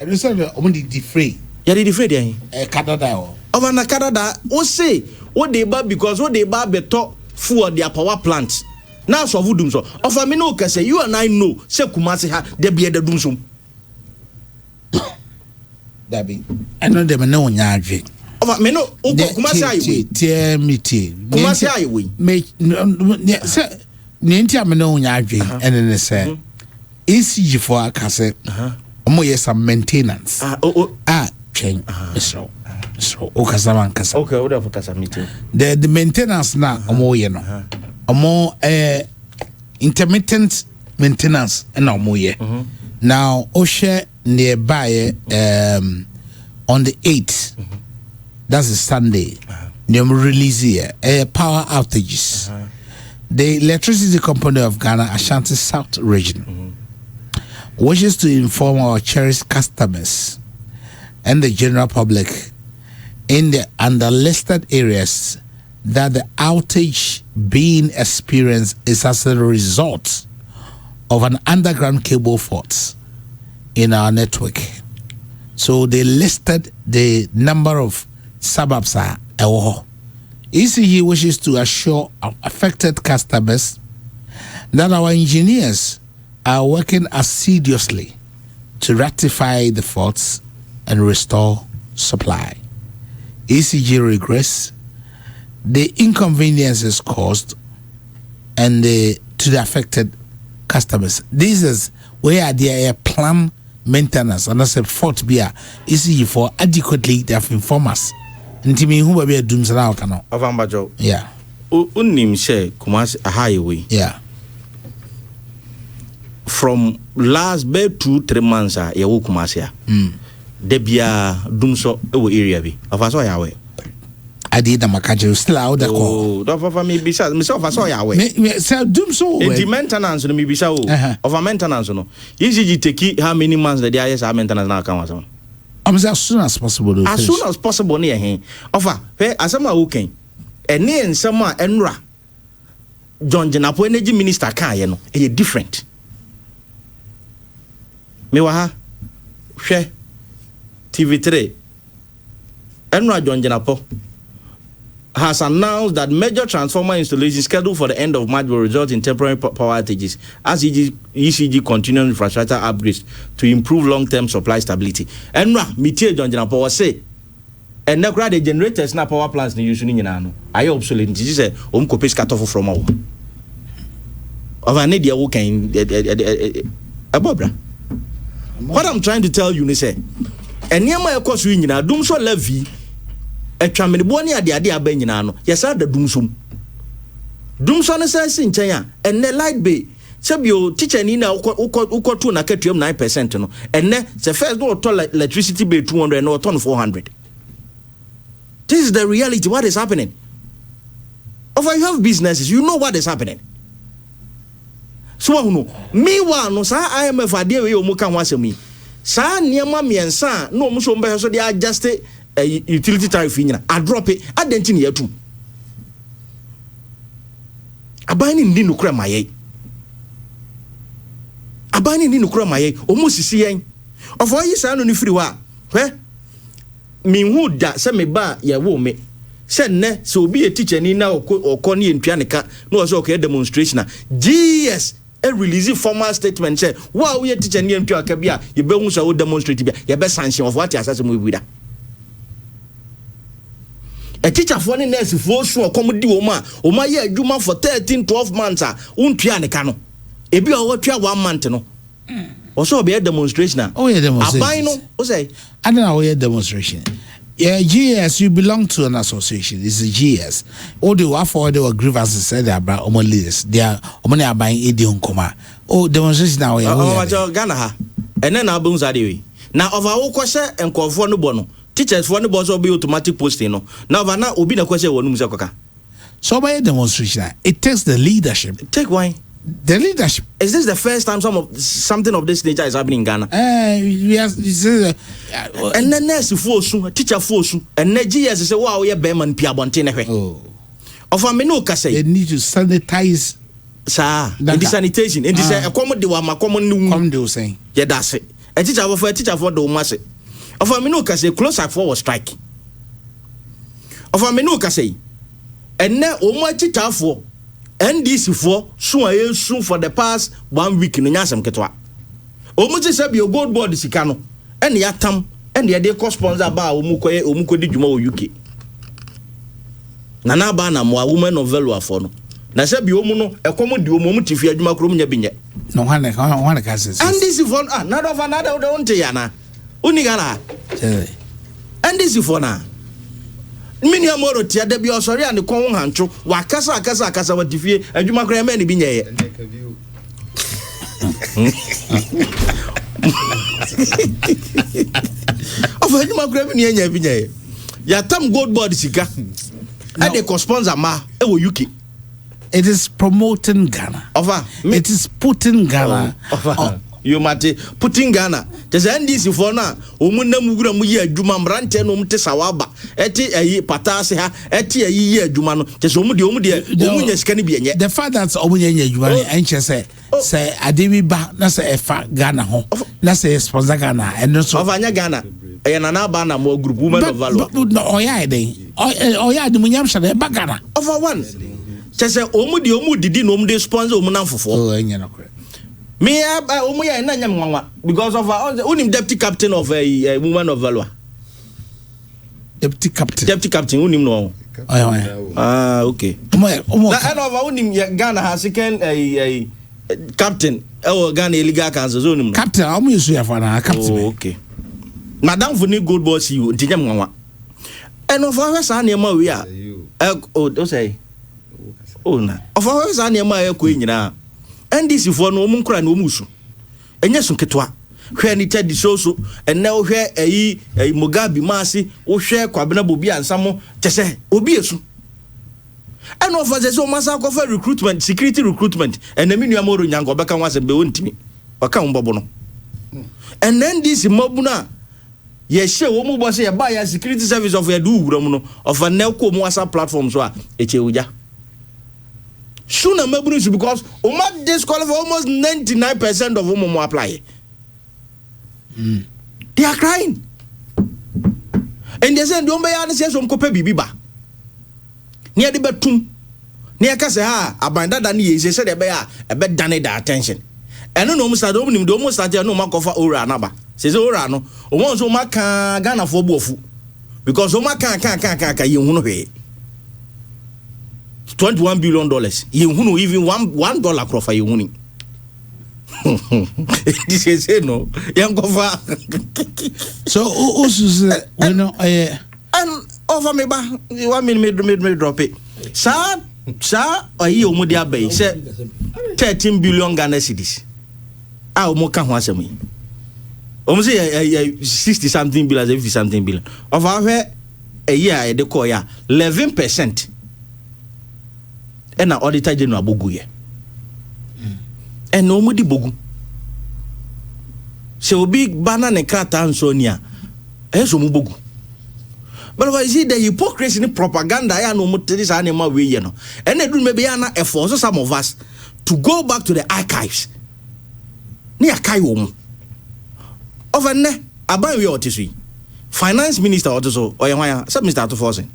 S2: And you said only defray.
S3: Ya defray dey.
S2: Canada o.
S3: Over na Canada o say what they buy because what they buy beto fuel their power plants. Now so doom so. Of me no can say you and I know say Kumasi ha dey be the doom so.
S2: Dabi. I know them no nya adwe.
S3: Over me no Kumasi ayi.
S2: Tie miti.
S3: Kumasi ayi we.
S2: Me say nti am no nya adwe ene say ECG for akase. Omo yes some maintenance. Train. So okasama nkasa.
S3: Okay, what for kasa meeting?
S2: The maintenance na omo ye no. Omo intermittent maintenance na omo ye. Now Oshe nearby on the 8th. That's a Sunday. They release here power outages. The Electricity Company of Ghana, Ashanti South Region, wishes to inform our cherished customers and the general public in the underlisted areas that the outage being experienced is as a result of an underground cable fault in our network. So they listed the number of suburbs are ECG wishes to assure affected customers that our engineers are working assiduously to rectify the faults and restore supply. ECG regrets the inconveniences caused and to the affected customers. This is where there are plan maintenance and that's a fault beer ECG for adequately they have informed us. Ntimi hu ba be dum sana okano.
S3: Avambajo.
S2: Yeah.
S3: Unnim share Kumasi a highway.
S2: Yeah.
S3: From last 2-3 months ye wo Kumasi. De bia dum so e wo area bi. Afaso ya we.
S2: Adi da makaje still out the call.
S3: Oh, do for me bisa me so afaso ya we.
S2: Me say dum so we.
S3: The maintenance no me bisa o. Of a maintenance no. ECG take how many months the there is maintenance na kan waso.
S2: I'm saying as soon as possible.
S3: As soon as possible near him. Offer, hey, asama okay. And near sama enra. John Jenapo Energy Minister can you know, a different. Mewaha, she TV3. Enra John Jenapo has announced that major transformer installation scheduled for the end of March will result in temporary power outages as ECG continues infrastructure upgrades to improve long-term supply stability. And Mitie John Jenapo was say, and now the generators na power plants ni using in ano. I obsolete. This is a copy cut from our. Of an idea who can a bobra. What I'm trying to tell you is say, and near my course we na doom so levy. Etwamene boni ade aba nyina no yesa da dumsom ne sense nchen a enne light bay sebio teacher ni na ukoto na katuam 9% no enne se first do to electricity bay 200 no ton 400 This is the reality. What is happening? If you have businesses, you know what is happening. So no. Meanwhile, no sir, IMF idea we omuka wasemi. Sa niema miensa no omu so mbe so they adjust utility tariff nyina. I drop it. I didn't need to. Abani ndi nukura maye. Abani ndi nukura maye. Omu sisi yen. Of all you say no ni free wa. Me who da se me ba ya wo me. Se ne se obi a teacher ni na okọ ni entua ne ka no so okay demonstration GS a release formal statement say wow we teacher ni entua ka bia ye be hu so demonstrate bia ye be sanction of what asase mo bi da. A teacher for ni nurse for so come di o ma ye adwuma for 13-12 months a untua ne ka no e bia o tua 1 month no also be a demonstration.
S2: Oh yeah, demonstration.
S3: Abai no o say
S2: I don't know where demonstration. Yeah, GS, you belong to an association. It's a GS. All the wafo they were grievances said about omo leaders. They are omo na buying edi hunkoma. Oh, demonstration now.
S3: Oh, Ghana ha. And then abun zade. Now of our question and conform no bono. Teachers for no boss will be automatic posting no. Now vana obi na question wonu musakoka. So
S2: by a demonstration, it takes the leadership.
S3: Take why?
S2: The leadership.
S3: Is this the first time something of this nature is happening in Ghana?
S2: Yes.
S3: And then nurse force, teacher force, and GS say, wow, yeah, Beman Piabonte. Oh, of a menu say
S2: they need to sanitize.
S3: Sir, in the sanitation, in this accommodate one, my common new
S2: come do saying,
S3: yeah, that's it. A teacher for the mass. Of a menu say, close up for strike. Of a menu say, and now, oh, my teacher for. NDC for soon for the past 1 week in Yasam Ketwa. Omuji said your gold board is Sikano, and Yatam, and the other sponsor bar Omuko di Jumo UK. Nana Bana, more woman of Velua for no. Nasabi Omuno, a common duomuti for Juma Crumia Binet.
S2: No one cases.
S3: And this is for not of another don't Tiana. Unigala. And this is for now. Mini amoro tia de bi osori an kon hancho wakasa watifie adwuma kra ma ne bi nyeye of adwuma kra bi nyeye bi nyeye ya tam gold board sika and the sponsor ma e wo UK.
S2: It is promoting Ghana. It is putting Ghana.
S3: You mate putting Ghana. Just NDC for now. Omuna mugura mu ye adwuma mrante no mte sawaba. Eti ayi patase ha. Eti ayi ye adwuma no. Just omu nya sika ni bi enye.
S2: The fact that omu nya adwuma ni enche say adewi ba na say efa Ghana ho. Na say sponsor Ghana and so
S3: Ovanya Ghana. E na na ba na mo group women of value.
S2: No oya dey. Oya de munyam sha ba Ghana.
S3: Over one. Just say omu didi no omu dey sponsor omu na fofo.
S2: Oh enye na kore.
S3: Me umuya na nyam nwanwa because of unim deputy captain of a woman of value.
S2: Deputy captain
S3: unim no. Okay.
S2: Na
S3: and of unim Ghana has second a captain Ghana illegal council unim no.
S2: Captain amu yusu ya fana captain.
S3: Oh, okay. Madam for ni gold boss you tinyam nwanwa. And of our sa na ma we a o say oh na of our sa na ma ekọ nyina NDC for no munkura no musu enye so ketwa hwe ni Ted so and now hwe ayi Mugabe Masi wo hwe Kwabena Bobi ansamo tese obi esu and of us so masa ko for recruitment security recruitment and na minu amoro nyango beka wase be wontimi waka mbobo no and NDC mabuna ye she wo mu boss ye ba ya security service of ya du wuram no of a nelco mu WhatsApp platform so a eche uja sooner mabunu because Oma disqualify almost 99% of whom apply. They are crying. And they say don't be honest some kope bibiba. Near the betum. Near kase ha abanda dani ye say they be a bit done the attention. And no almost start opening the almost start no ma kofa ora naba. Says ora no. O won so ma kan Ghana for bofu. Because o ma kan ye hunu he. $21 billion. You who even $1 crop for you winning. This is no. Young
S2: so also you know
S3: and over me ba 1 minute me drop it. Sa ayi omudia bay say 13 billion Ghana cedis. Ah omo kan ho asem yi. Omo say 60 something billion 50 something billion. Of our a year de call ya 11% and na auditor general bogu ye and no mudi bogu so big banana krata ansonia eso mu bogu. But what is it the hypocrisy and propaganda ya no mutiri sa anema we ye no and they do maybe na force some of us to go back to the archives ni akai wo mu over ne aban we otisui finance minister otiso oyehwan sub Mr. Atuforsen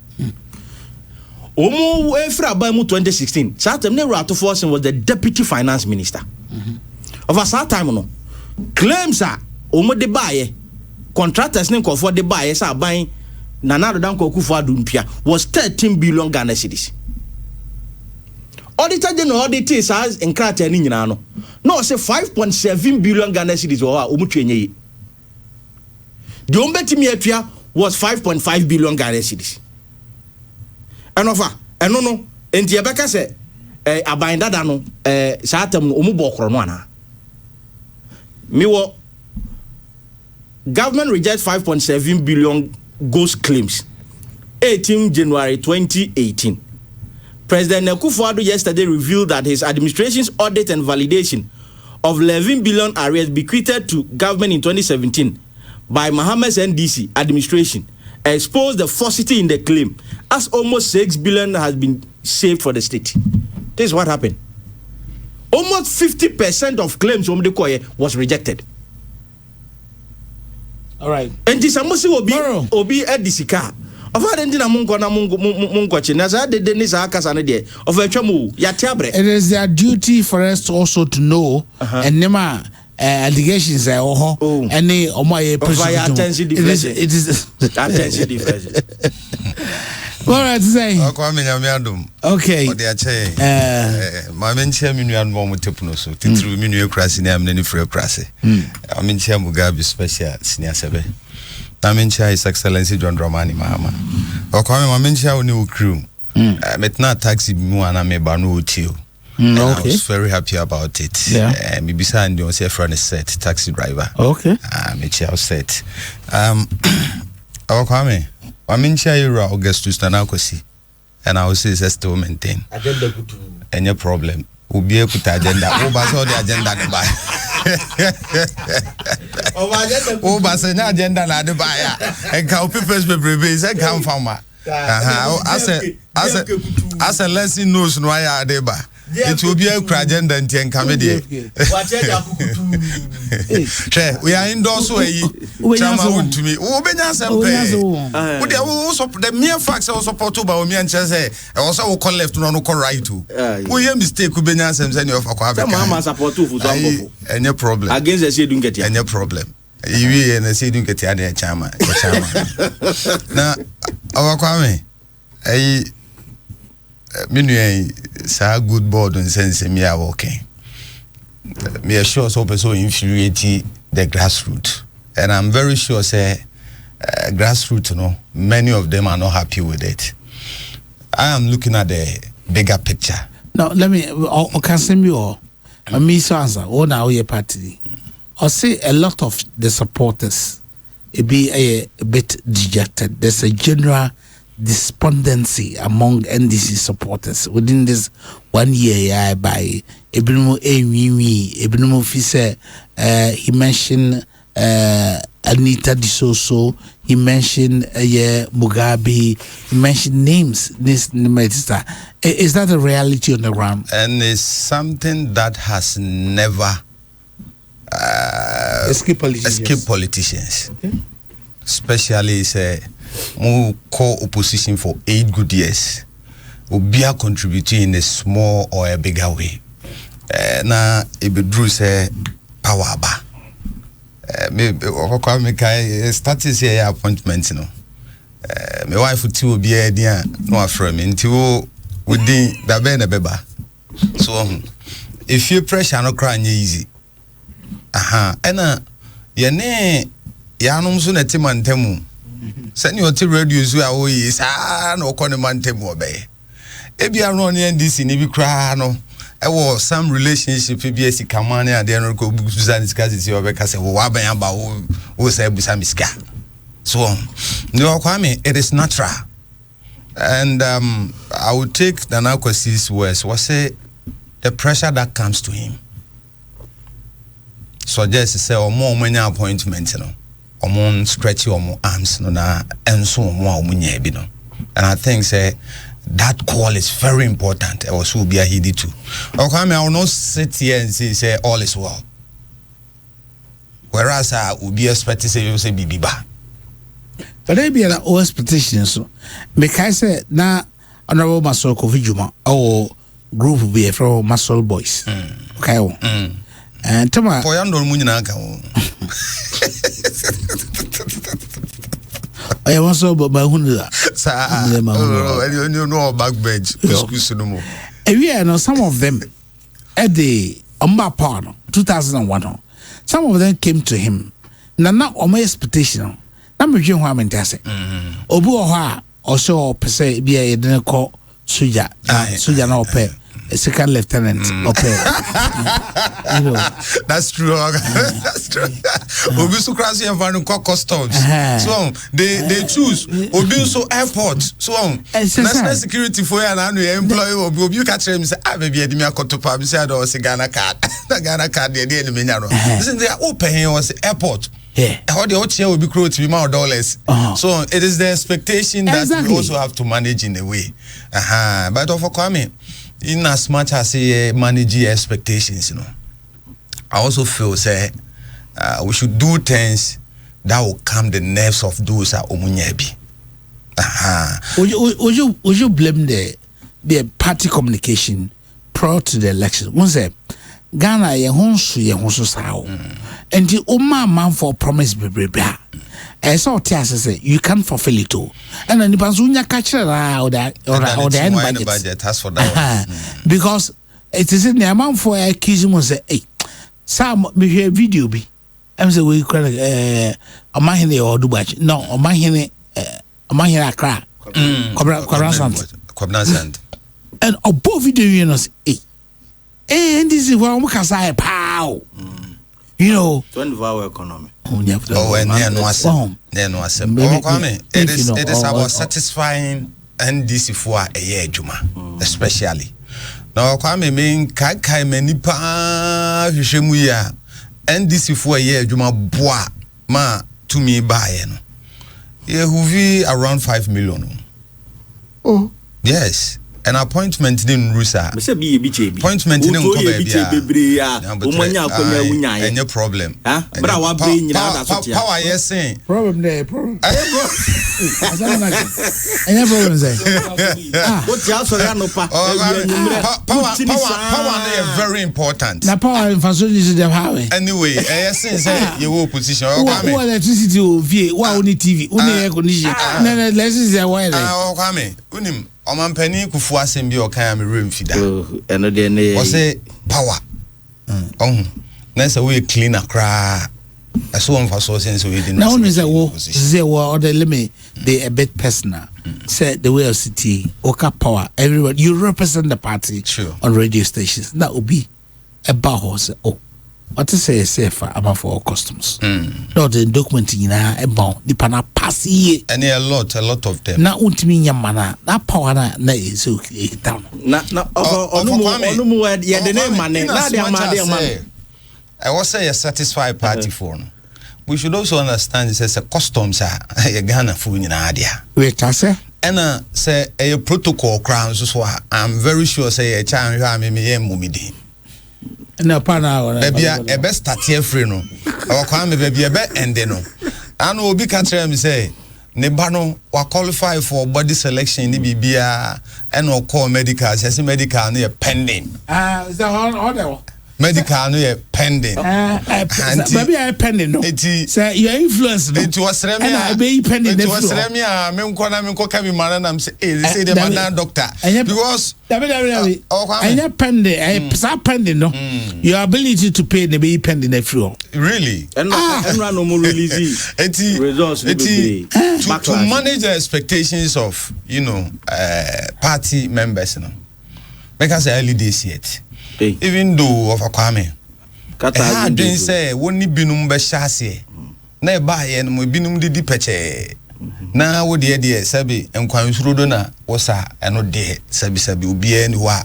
S3: omo efra aban mu 2016 satem ne Atuforsen was the deputy finance minister over that time no claims are omo de baye contractors ne for de baye sa aban Nana Addo Dankwa Akufo-Addo mpia was 13 billion Ghana cedis. Auditor General audit says in krata ni nyina no. No say 5.7 billion Ghana cedis o omutwenye yi. The ombetimi atua was 5.5 billion Ghana cedis. Enofa eno no enti e beka se aban dada no sa atam no omubo okro no ana. Miwo government rejects 5.7 billion ghost claims 18 January 2018. President Akufo-Addo yesterday revealed that his administration's audit and validation of 11 billion arrears bequeathed to government in 2017 by Mohammed's NDC administration exposed the falsity in the claim, as almost 6 billion has been saved for the state. This is what happened. Almost 50% of claims from the Koye was rejected.
S2: All right.
S3: And this amosi obi edisika. Ofa de ndina munko na munko chi na za de denisa akasa ne de. Ofa atwamu ya tiabre.
S2: It is their duty for us also to know and nema allegations are any omoye
S3: president. It is attention difference.
S2: What I say? Okay.
S5: My mention million more tepuno so titru minu krasi na amne ni free krasi. I mention Mugabe special senior sebe. I mention His Excellency John Dramani Mahama. Okwame my mention oni crew. Metna taxi mu ana me ba no otio. I was very happy about it. Yeah. Me bisa ndi on say friend set taxi driver.
S2: Okay.
S5: Me chia set. Okwame Wamincha Ira Augustus Tanakosi, and I will say it's still maintain.
S3: Agenda
S5: any problem. We'll be able to agenda. Over the agenda to buy. Over the agenda to buy. And cow papers be prepared. I come from as a lesson knows no I deba. It will be a agenda and ten comedy. We are indoors way. Chama to me. Oh, the mere facts are supported by me and say, I also call left no right to. We are mistake who been answered any of our
S3: support
S5: any problem.
S3: Against the don't get
S5: any problem. You and the say don't get the chama. Now, our Kwame, sa good board and sense me are working. Me assure so infuriate the grassroots, and I'm very sure say grassroots, many of them are not happy with it. I am looking at the bigger picture.
S2: Now let me can send me or me so answer all now your party. I say a lot of the supporters be a bit dejected. There's a general despondency among NDC supporters within this 1 year by Ebinumu Ebinumu Fise. He mentioned Anita Disoso, he mentioned Mugabe, he mentioned names. Is that a reality on the ground?
S5: And it's something that has never
S2: escaped
S5: politicians.
S2: Okay.
S5: Especially say more co-opposition for 8 good years will be a contributing in a small or a bigger way. Now it be Drew say power ba. Me started say appointment my wife will be a dear no afraid until within the bene beba. So if you pressure no cry easy. Yene yanum so na timantemu. Send your radios who are is no conemantem obey. Ebia no NDC ni bi kra no. I was some relationship PBS Kamani and then go Susan discuss it over Cassa Waban about who say Busamiska. So it is natural. And I would take Nana Kwesi's words. Was say the pressure that comes to him. So just say more many appointments, or more stretchy or more arms, and so more munye, and I think say that call is very important. I also be a heedy too. I will not sit here and say all is well. Whereas I would be expected to say you say bibiba.
S2: But there be an expectation so because say na honorable Masol Kofi Juma or group be from Masol Boys. Okay. And Tama
S5: for yando munyina ka wo.
S2: I want so but hunza.
S5: You know backbench excuse no more.
S2: Some of them at the Amba Power 2001. Some of them came to him. Na o my expectation. Na me dwen ho amenta se. Obu o ha o so pese bia ye den ko soja. Soja na ope. Second lieutenant okay. You know.
S5: That's true. That's true. Obi so crazy and van customs. So they choose Obi so airport. So national security for an employee Obi you catch him say baby edi me akotopa bi say do Ghana card. Ghana card dey dey me nyaro. Listen they are open was airport.
S2: Yeah.
S5: How the hot will be crowed to be more dollars. So it is the expectation that we also have to manage in a way. But for Kwame, in as much as manage expectations, I also feel say we should do things that will calm the nerves of those that omunyebi.
S2: Would you blame the party communication prior to the election? One say Ghana ye honsu sao. And the Oma man for promise bebrebia. I saw Tias say you can't fulfill it all. And then the Bazunya catcher or the
S5: budget has for that.
S2: Because it is in the amount for a kizmo say, hey, some me hear video be. I'm say we call a mahine or Dubai. No, a mahine Accra.
S5: Kobna Sand.
S2: And above video you know hey. And this is where we can say pow. You know,
S3: 24-hour economy.
S5: It is about satisfying NDC for a year, Juma, especially. Now, Kwame mean Kai many pa Hishemuya NDC for a year, Juma bois ma to me by who around 5 million. Oh, yes. An appointment in Rusa. Appointment in any problem. But I power, yes, saying
S2: problem there. Problem. I never
S5: power is very important.
S2: The power in facility is the highway.
S5: Anyway, say your position.
S2: What electricity will be? What only TV? Only air conditioning. No, let's see the way.
S5: Unim. Omampeni kufu asem bi okan am room fida.
S3: Eno de ne.
S5: O say power. Na say we clean akra. Eso on for so sense we didn't.
S2: Now when say or the limit they a bit personal. Say the way of city oka power everyone you represent the party on radio stations. That will be a horse. Oh. What to say safer about for all customers. No, the document in a bound, the pana pass ye.
S5: And a lot of them.
S2: Now, ultimately, mana, that power na is okay down.
S3: No, the name money.
S5: I was say a satisfied party for. We should also understand this as a customs are a Ghana food in idea.
S2: Wait, I say.
S5: And say a protocol crowns, so I'm very sure say a child me mumidi.
S2: No, pana,
S5: baby, a best start here free no. Or come, baby, a bet and no. I know be catcher me say, Nebano or qualify for body selection in the BBA and or call medical, as medical near pending.
S2: Is that order?
S5: Medical near pending.
S2: Maybe I pending. No, say your influence.
S5: It was Remia.
S2: I be pending.
S5: It was Remia. Memko man. I'm say the man doctor because.
S2: And you're pending, I pending, no. Your ability to pay the be pending a floor.
S5: Really?
S3: And no more release results
S5: to manage the expectations of party members, because early days yet. Even though of a Kwame, I didn't say, won't be number chassis. na eba ye no binum didi peche na wo de de sabi enkwan surodo na wo sa eno de sabi obi ani wa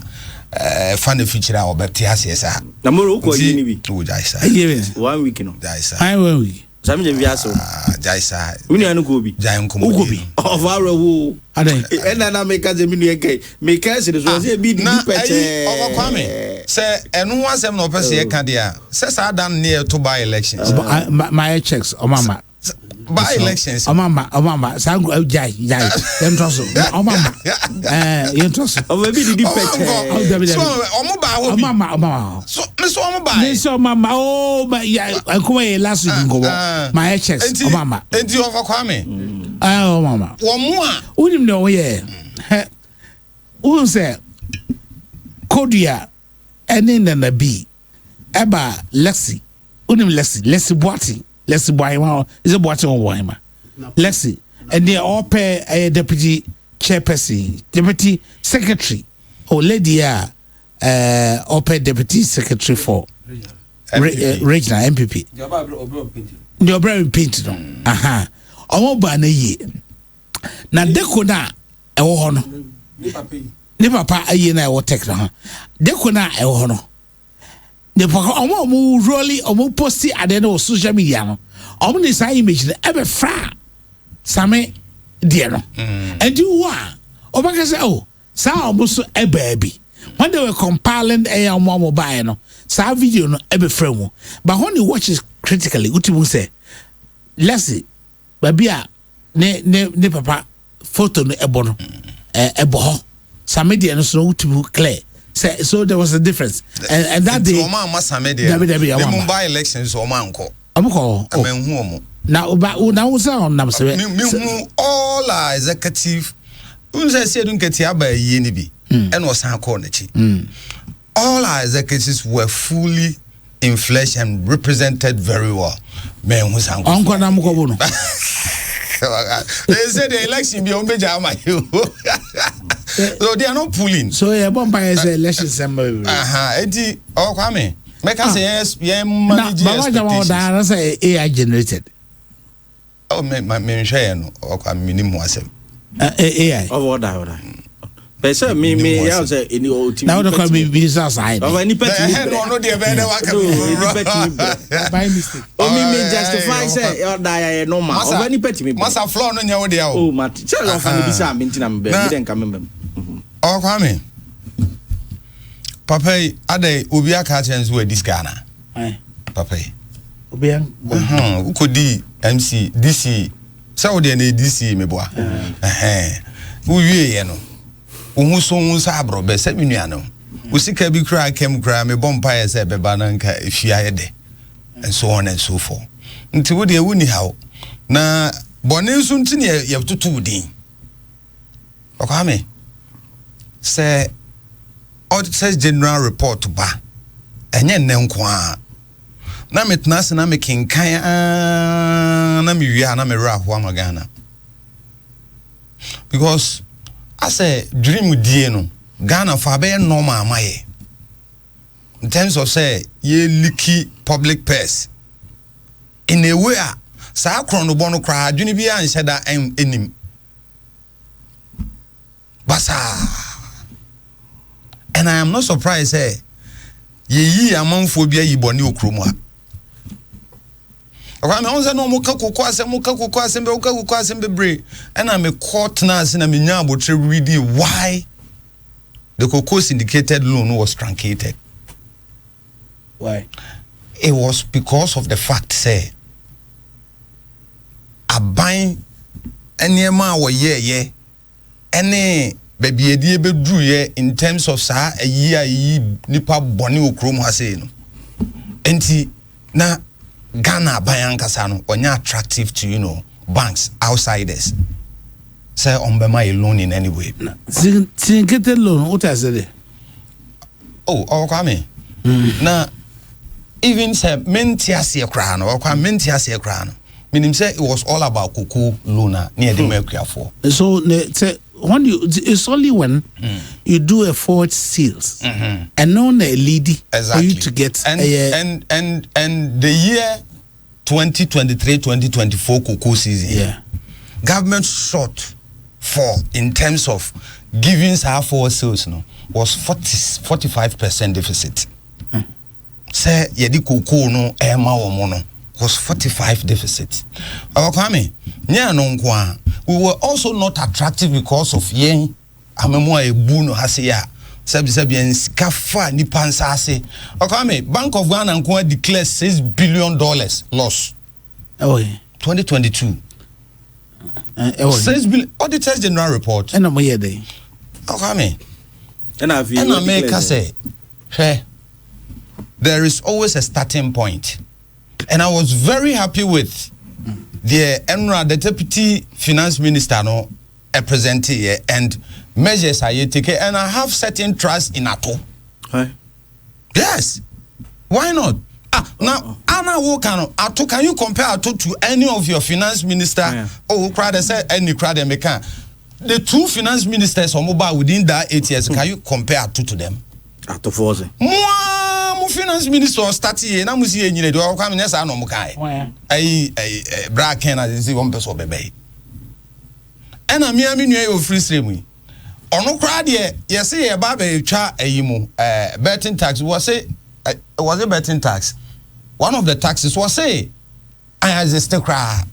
S5: fan feature a obete ase sa
S3: na mo ko yi ni bi
S5: wo jaisa
S3: 1 week no
S5: jaisa
S2: I will we
S3: sami je biaso
S5: jaisa
S3: minu anu ko bi
S5: jain ko
S2: Ugobi
S3: of our wo
S2: adan
S3: ena na make ze minu yeke make se so se bi di peche
S5: Kwame se enu asem na opese ye ka dia se sa dan ne to by elections
S2: my checks mama
S5: by elections
S2: mama sangu jai yentoso mama yentoso
S3: of bi di peche
S5: so omo ba ho bi
S2: mama
S5: so me so omo ba
S2: so mama oh ya akoma ye last week ngobo my checks mama
S5: enti of Kwame
S2: mama
S5: wo mu a
S2: unim no wo ye unse kodia ene na bi eba lexi unim lexi boati lexi boy ma is a boati on boy ma lexi and they all pay a deputy chairperson deputy secretary or lady open deputy secretary for regional MPP the obra paint no aha omo ba na yi na deko na e wo ho no ni papa ayi na e wo tek no deko na e wo ho no ne papa omo really omo posti ade no social media no omo ni sa image na e be fra same die no and you wa obaka say oh sa omo so e baby when they were compiling omo buy no sa video no e be fra mu but when you watch it critically utimu say let's see babia ne papa photo no ebo no ebo ho samedia no so utimu clear so there was a difference and that day
S5: Oma samedia the Mumbai elections o manko
S2: amko
S5: amenhu omo
S2: na wo say on nam se
S5: me all our executive unse se dun keti aba yi ni bi and was san call na chi all our executives were fully in flesh and represented very well men who san
S2: onko na mko bo no
S5: they said the election be on beja ama you so they are not pulling
S2: so yeah bomba is election sember
S5: edi Kwame make us yes yeah manage
S2: expectations baba jama say AI generated
S5: oh me share no Kwame minimum asem
S2: AI
S3: of order pesa me ya say any old team
S2: now the come be side
S3: of any pet
S5: no dey be na waka
S2: by mistake
S3: o me justify say order normal of any pet me
S5: masa floor no nya wo dey
S3: oh mat say you fan be say me ntina me be den ka me
S5: Kwame papa ade obi aka chance we this Ghana papa
S2: obi an
S5: ukodi MC DC say wo dey na DC me boa wo wie ye no wo so nsa abro be se menua no wo sika bi kra kem kra me bompa ye se be ba na nka efia ye de and so on and so forth nti wo de woni hawo na bone nso ntine ye tutu din Kwame say says general report ba enye nnenko a na metna se na me kinkan na me wi na me ra ho amagana because I say dream die no Ghana for be normal amaye in terms of say ye leaky public purse in a way sa akron no bono kra adwene bi an hyeda enim basa and I am not surprised say ye amanfo bi ayi boni okromu a Kwame on say no mo kakoko asem be bre and I'm a court na say na menya abotre ready why the cocoa syndicated loan was truncated.
S2: Why?
S5: It was because of the fact say aban enema wo ye ene baby edi be dru ye in terms of sa ayi nipa boni okrom ha say no enti na Ghana bayan kasano onya attractive to banks outsiders say on be my loan in any way
S2: syndicated loan what I said
S5: Kwame na even say mentiase kra no mentiase kra no meaning say it was all about cocoa loan near the mercury for
S2: so when it's only when you do a forward sales and known a lady
S5: exactly.
S2: for you to get
S5: and the year 2023-2024 cocoa season.
S2: Yeah.
S5: Government short for in terms of giving our for sales was 45% deficit. Say yedi cocoa no ema womono was 45 deficit. Kwame, nya no nkwa. We were also not attractive because of yen amemo ebu no hase ya. Sebi en skafa ni pansase. Kwame, Bank of Ghana nkwa declared $6 billion loss.
S2: Oh yeah.
S5: 2022. 6 billion Auditors General report.
S2: And I'm here day.
S5: Kwame.
S3: And I
S5: make say, hey, there is always a starting point. And I was very happy with the Deputy Finance Minister, present here, and measures are taken. And I have certain trust in ATO.
S3: Hi.
S5: Yes. Why not? Now, Anna Wokano, ATO, can you compare ATO to any of your finance minister?
S3: Yeah.
S5: Oh, crowd said any crowd they can. The two finance ministers on mobile within that 8 years, can you compare ATO to them?
S3: ATO Force.
S5: Mo finance minister start here na musi enyire do kwa me nyesa no mo kai bra ken na see one person bebe ena mi nua e ofri sremu ono kra de yese ye ba be twa ayimu betting tax was it betting tax. One of the taxes was say I as a sticker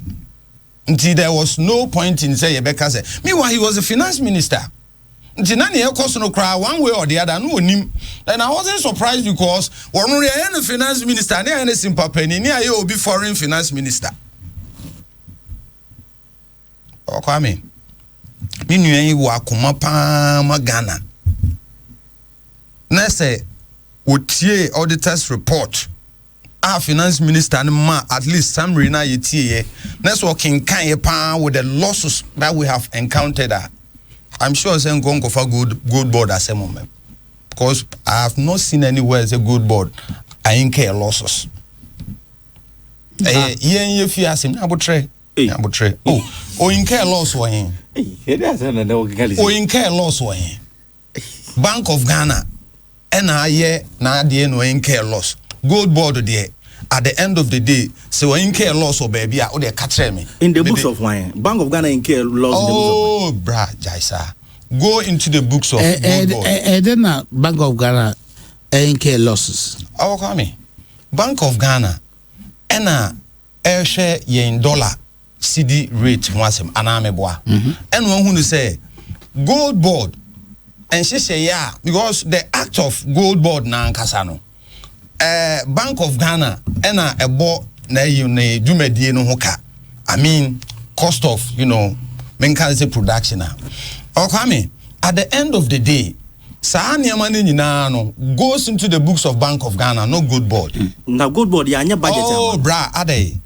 S5: until there was no point in say Rebecca say meanwhile he was a finance minister. Ntinani ekoso no cry one way or the other no onim. And I wasn't surprised because one of the finance minister na any simple penny ni aye obi foreign finance minister. Kwame. Mi nua yi wo akoma pa ma Ghana. Na say otie auditors report. Our finance minister ma at least summary na yetie. Na so kin kan pa with the losses that we have encountered. I'm sure saying going for good board as a moment because I have not seen anywhere as a good board. I incur losses. Yen if you ask him, abutre. Oh, incur loss for him. Oh, incur loss for him. Bank of Ghana, and I na the no incur loss. Good board there. At the end of the day, so incur loss or baby, or they catch me.
S3: In the books of wine, Bank of Ghana incur loss.
S5: Oh, bra, Jaisa. Go into the books of
S2: then Bank of Ghana incur losses.
S5: Oh, come Bank of Ghana, and share yen dollar CD rate once anameboa. And one who say gold board, and she say yeah because the act of gold board na kasano. Bank of Ghana a board na you ne dumedie no hoka. I mean cost of menkanse production okay at the end of the day sa niama ni nyina no goes into the books of Bank of Ghana no good board.
S3: Na good board ya anya budget
S5: oh bra ade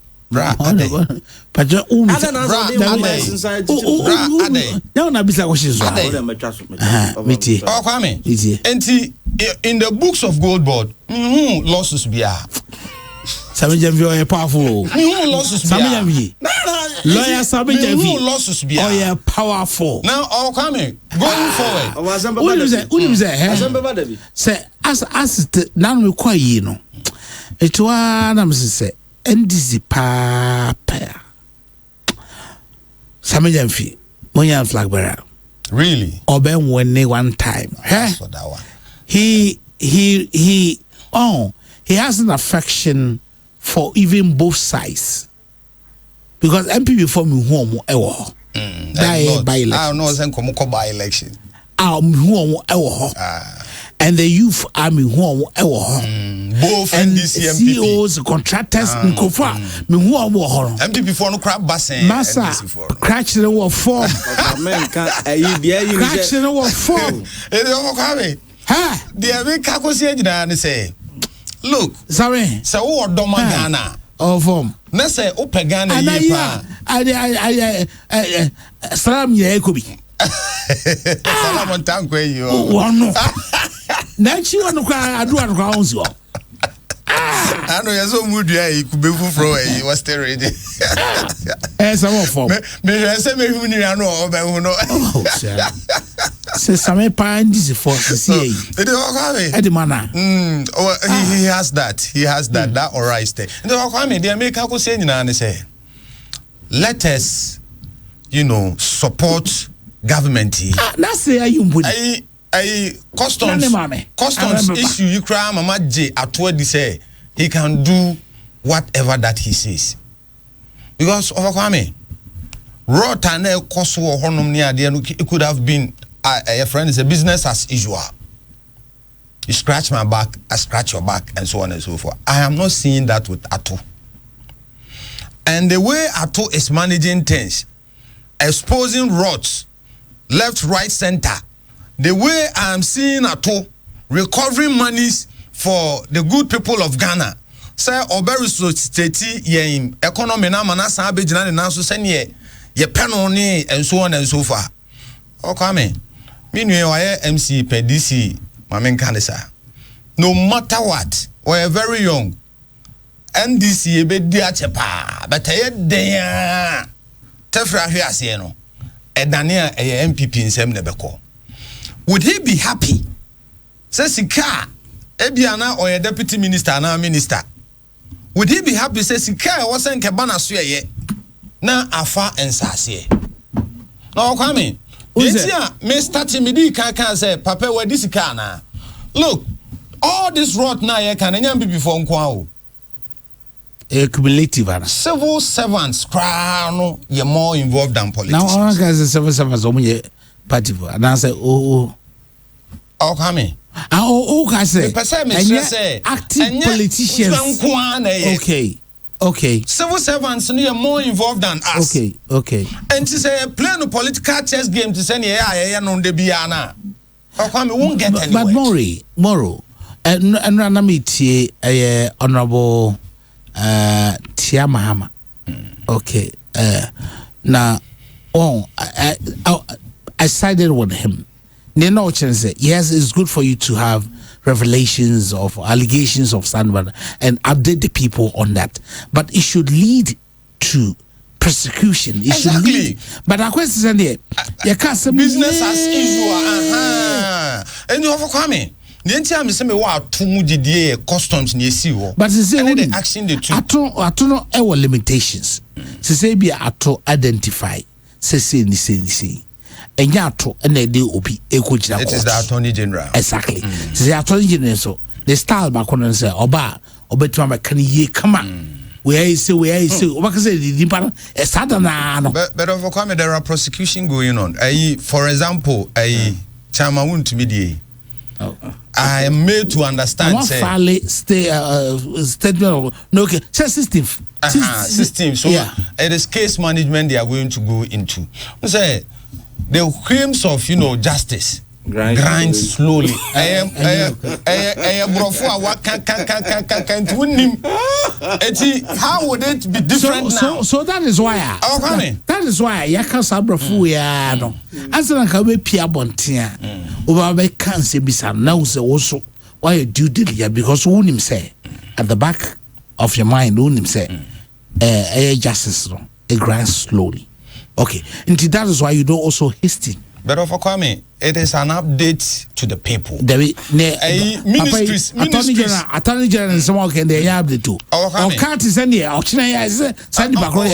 S2: paja now na bisa questions meti
S5: okay enti in the books of gold board losses bia
S2: Samijamvi powerful
S5: losses bia
S2: Samijamvi lawyer Samijamvi
S5: losses bia
S2: powerful
S5: now okay going forward
S2: unim say as now we quite it was say NDC papa Samijamvi Moyan flag bearer
S5: really
S2: Oben one time
S5: for that one
S2: he has an affection for even both sides because MP before me home by election.
S5: I know sen komo by election.
S2: And the youth army home
S5: both
S2: and
S5: NDC
S2: CEOs contractors nkofa me home
S5: MP before no crap basen
S2: massa crash the war form crash the war form
S5: ha the we kakosi agina say look
S2: sorry
S5: say wo odoma Ghana
S2: of form
S5: na say o pe Ghana ye pa
S2: salam ye ekobi
S5: salam on tanko yi o
S2: wono na chi wono kwa adu onzi o
S5: ano yeso mudu ai kube fufro yi was steroid
S2: some of form
S5: me say me hu ni ano o be hu no
S2: Say some pan this for CA. Eddie Mana.
S5: He has that. He has that. That aura is there. The American could say, and say, let us, support government.
S2: That's the you put.
S5: Customs issue you cry Mama J at what they say he can do whatever that he says. Because of Kwame, Rot and cost war honum near the end, it could have been a friend is a business as usual. You scratch my back, I scratch your back, and so on and so forth. I am not seeing that with Ato. And the way Ato is managing things, exposing rots, left, right, center. The way I am seeing Ato recovering monies for the good people of Ghana. Say Oberi society ye economy na manasa abejina na so sene ye penoni and so on and so far. Okay, me nwe MC PDC Mamen Kanisa. No matter what, we are very young. NDC be dia chepa, but ye den tefra hwe ase no. Edania MPP nsem ne beko. Would he be happy? Say sika ebiana or a deputy minister na minister. Would he be happy? Say sika wasn't kebana so ye na afa ensase. No kwame. Yetia me start me di kan say papa we this sika na. Look, all this rot na ye kan nyam before nkwa o.
S2: Cumulative.
S5: Civil servants crown ye more involved than politicians.
S2: Now all guys civil servants omo party for and I say
S5: Kwame.
S2: Guys say active politicians. Okay.
S5: Civil servants are more involved than us.
S2: Okay.
S5: And to say playing a political chess game to say yeah no de biana. Kwame won't get anywhere.
S2: But Moro and Ranamiti honorable Tia Mahama. Okay. Now I sided with him. Neno said, yes, it's good for you to have revelations of allegations of Sandman and update the people on that. But it should lead to persecution. It should lead. But our question is, you can't say
S5: business as usual. And you have coming. The entire me say me wa tumu didie customs ni esi wo.
S2: But say
S5: the action the two.
S2: Ato no e limitations. Say be ato identify. Say ni. Enyato ene de obi ekojira.
S5: It is the Attorney General.
S2: Exactly. The Attorney General so the style back on say oba obetuma make ye kama. We say oba say the dimpa sadana no.
S5: But of course there are prosecution going on. For example, chama won't be I am made to understand say statement no okay system. So it is case management they are going to go into. Say the creams of justice grind slowly. I am how would it be different now?
S2: So that is why that is why yaka sabrafu ya no answer ka we pia bontia over be can say bisa now say also why you do diligence because who him say at the back of your mind who him say justice no it grinds slowly. Okay, and that is why you don't also hasten.
S5: But of Kwame, it is an update to the people.
S2: Ministries. Attorney General and someone can they update too. Or can't send here. Or send back.
S5: Or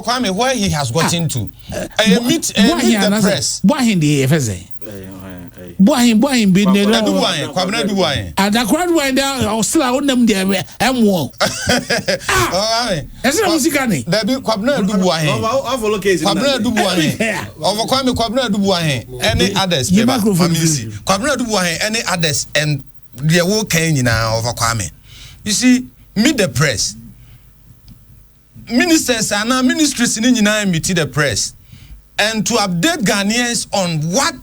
S5: Kwame, where he has got into. Meet the press.
S2: Why in the FSA? Why him be there?
S5: Kwabena Duwaye.
S2: And the crowd went down. I still own them there. M1. That's not music.
S5: There be Kwabena Duwaye. Kwabena Duwaye. Over Kwabena Duwaye. Any others? Kwabena Duwaye. Any others? And they are working now over Kwame. You see, meet the press. Ministers and now ministries in meet the press, and to update Ghanaians on what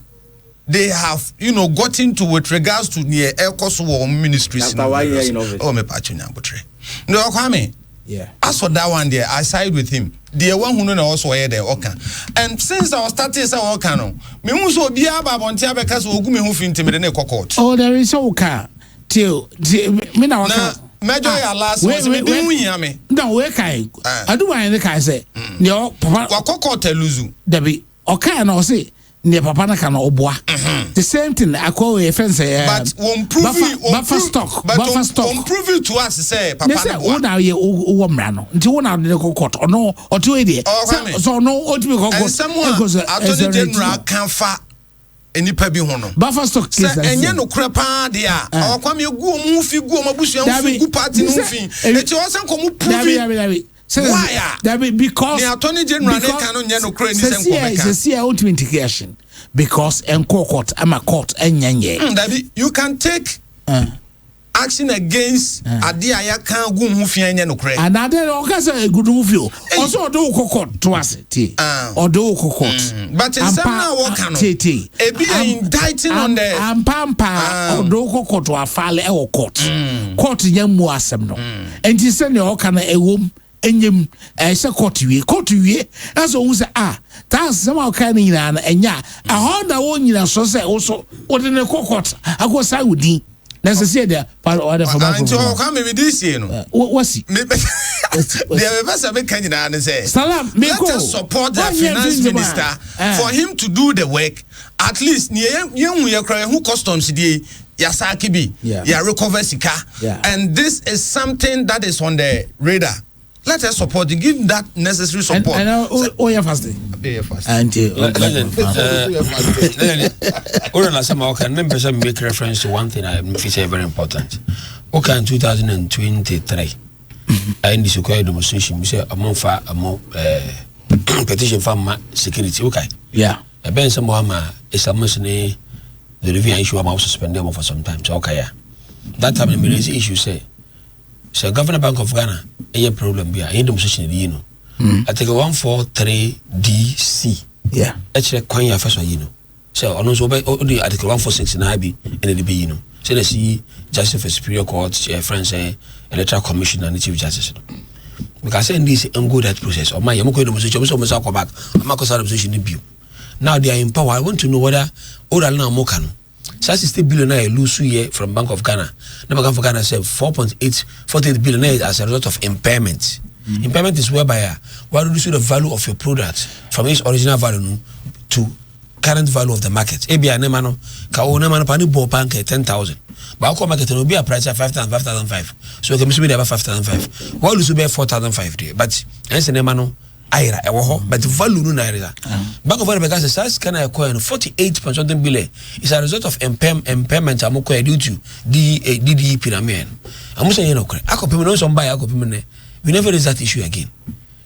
S5: they have, got into with regards to the Kosovo ministries. Oh, me pachunya butre. No, Kwame.
S2: Yeah.
S5: As for that one there, I side with him. The one who know also where they okan. And since our status our okano, me muso biya ba bontia because ogumi hu finti me ne kokot.
S2: Oh, there is okay. Till me na waka.
S5: Major ya last was me do hu me.
S2: No, we kai. I do want to say. Yo, papa.
S5: Kokot eluzu.
S2: Debi, okay na o say. ne papa na kana oboa the same thing akọ we friends
S5: but won prove
S2: buffer stock
S5: won prove to us say papa na
S2: boa na ye wo mra no nti wo na de court ono oto e de so no otimi court
S5: because attorney general can fa enipa bi ho no
S2: buffer stock case
S5: enye no kura pa de a akwam egu omu fi gu omabusu am gu party no fi eti o san komu prove why?
S2: Because
S5: the attorney general cannot get no credit.
S2: See, ultimate indication because in court, I'm a court and
S5: you can take action against Adia can go move no credit.
S2: And I don't a good movie. Also, do court to us, or do court.
S5: But in some now, what can it be indicting on the
S2: Pampa or do court to a file or court? Court young Moasem no. And you send your kind of a womb. Enyem say court wie as o say that's somehow kind nyina na enya a na won nyina so say also wo de ne court akosa udin na say there for order for man
S5: so come me this year no
S2: what's
S5: me the best be kan nyina na say
S2: salam me go
S5: let us support the finance minister for him to do the work at least ne yen ye kra who customs dey yasaki bi ya recover sika and this is something that is on the radar. Let us support you, give that necessary support.
S2: And you're fasting. And
S1: I make reference to one thing I feel very important. Okay, in 2023, I in this required demonstration, we say among petition for security. Okay,
S2: yeah.
S1: I been some is a the review issue. I'm also suspended for some time. So okay, yeah. That time the issue say. So Governor Bank of Ghana, a problem be a demonstration you know. I take a 143DC.
S2: Yeah.
S1: Actually, Kwanya first one you know. So on also by only Article 146 in Habi and the be you know. So they see Justice for Superior Court, Friends, Electoral Commission and the Chief Justice. Because in this and go that process. Or my Yamako demonstration, so much back. I'm not demonstration in now they are in power. I want to know whether Oralna Mokano. 60 billion lose year from Bank of Ghana. The Bank of Ghana said 48 billion as a result of impairment. Impairment is whereby what reduce the value of your product from its original value to current value of the market. ABI nemano ka o nemano pani bo bank 10,000. But our market will be a price of 5,500. So can be about 5,500. What will be 4,500? But hence nemano Ira, but the value no naira. Bank of Ghana because the can acquire 48.something billion is a result of impairment amoko due to the DDE pyramid. I'm saying you know, akopim no some buy akopim we never raise that issue again.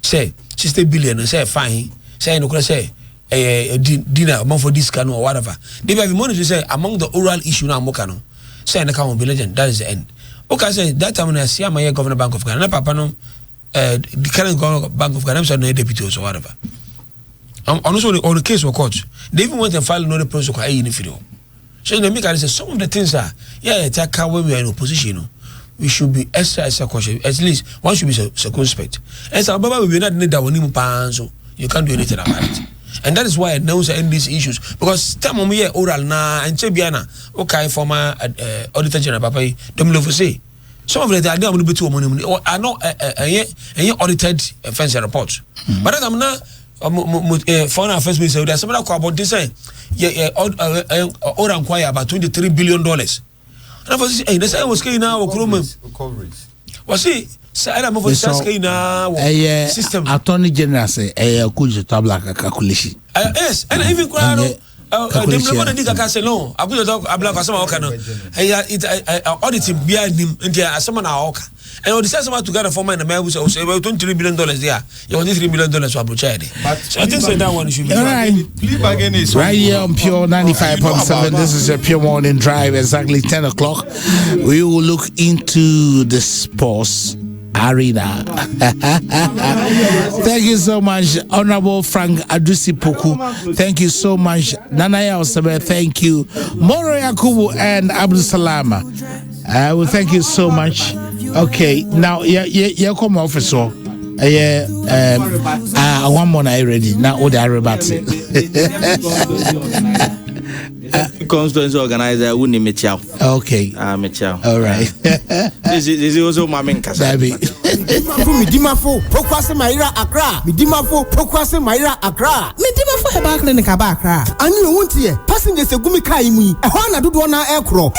S1: Say 60 billion say fine. Say no say dinner among for this canoe or whatever. They have money to say among the oral issue now mokano. Say an account be legend. That is the end. Okay, say that time when I see my Governor Bank of Ghana, papa no. The current Bank of Ghana, I'm deputies or whatever. Also, on the case of court, they even went and filed another process for a video. So, in the make say some of the things are, when we are in opposition, we should be extra cautious. At least one should be circumspect. And so, we will not need that one, so you can't do anything about it. And that is why I know end these issues because time on me oral na and Chebiana, okay, former Auditor General Papa, don't love to say. Some of the idea will be too money are not audited offense report. But I'm not foreign affairs minister. There's some about this saying, or inquire about $23 billion. And I was saying, this I was saying now, was he? I'm over the system.
S2: Attorney General say, could tabla calculation.
S1: Yes, and even crowd. No, I could talk about some auditing behind him into someone oka. And all the someone together for man, the man who say about $23 billion there. You want $3 billion to approach. So I think that one should be
S2: right here on Pure 95.7. This is a Pure Morning Drive, exactly 10 o'clock. We will look into the sports arena. Thank you so much, Honorable Frank Adusi Poku. Thank you so much, Nanaya Osebe. Thank you, Moro Yakubu and Abdul Salama. Well, thank you so much. Okay, now come officer. One more I ready now. What I rebate.
S3: Constituency organizer Wuni Michao.
S2: Okay.
S3: Michao.
S2: All right.
S3: This is also my main
S2: case.
S6: Midimafo, Pokwase Maira Accra, Midimafo, Pokwase Maira Accra.
S7: Midimafo Herbal Clinic Aba Accra.
S6: And you won't hear passengers a gumi kai mui, a Hana do one aircraft.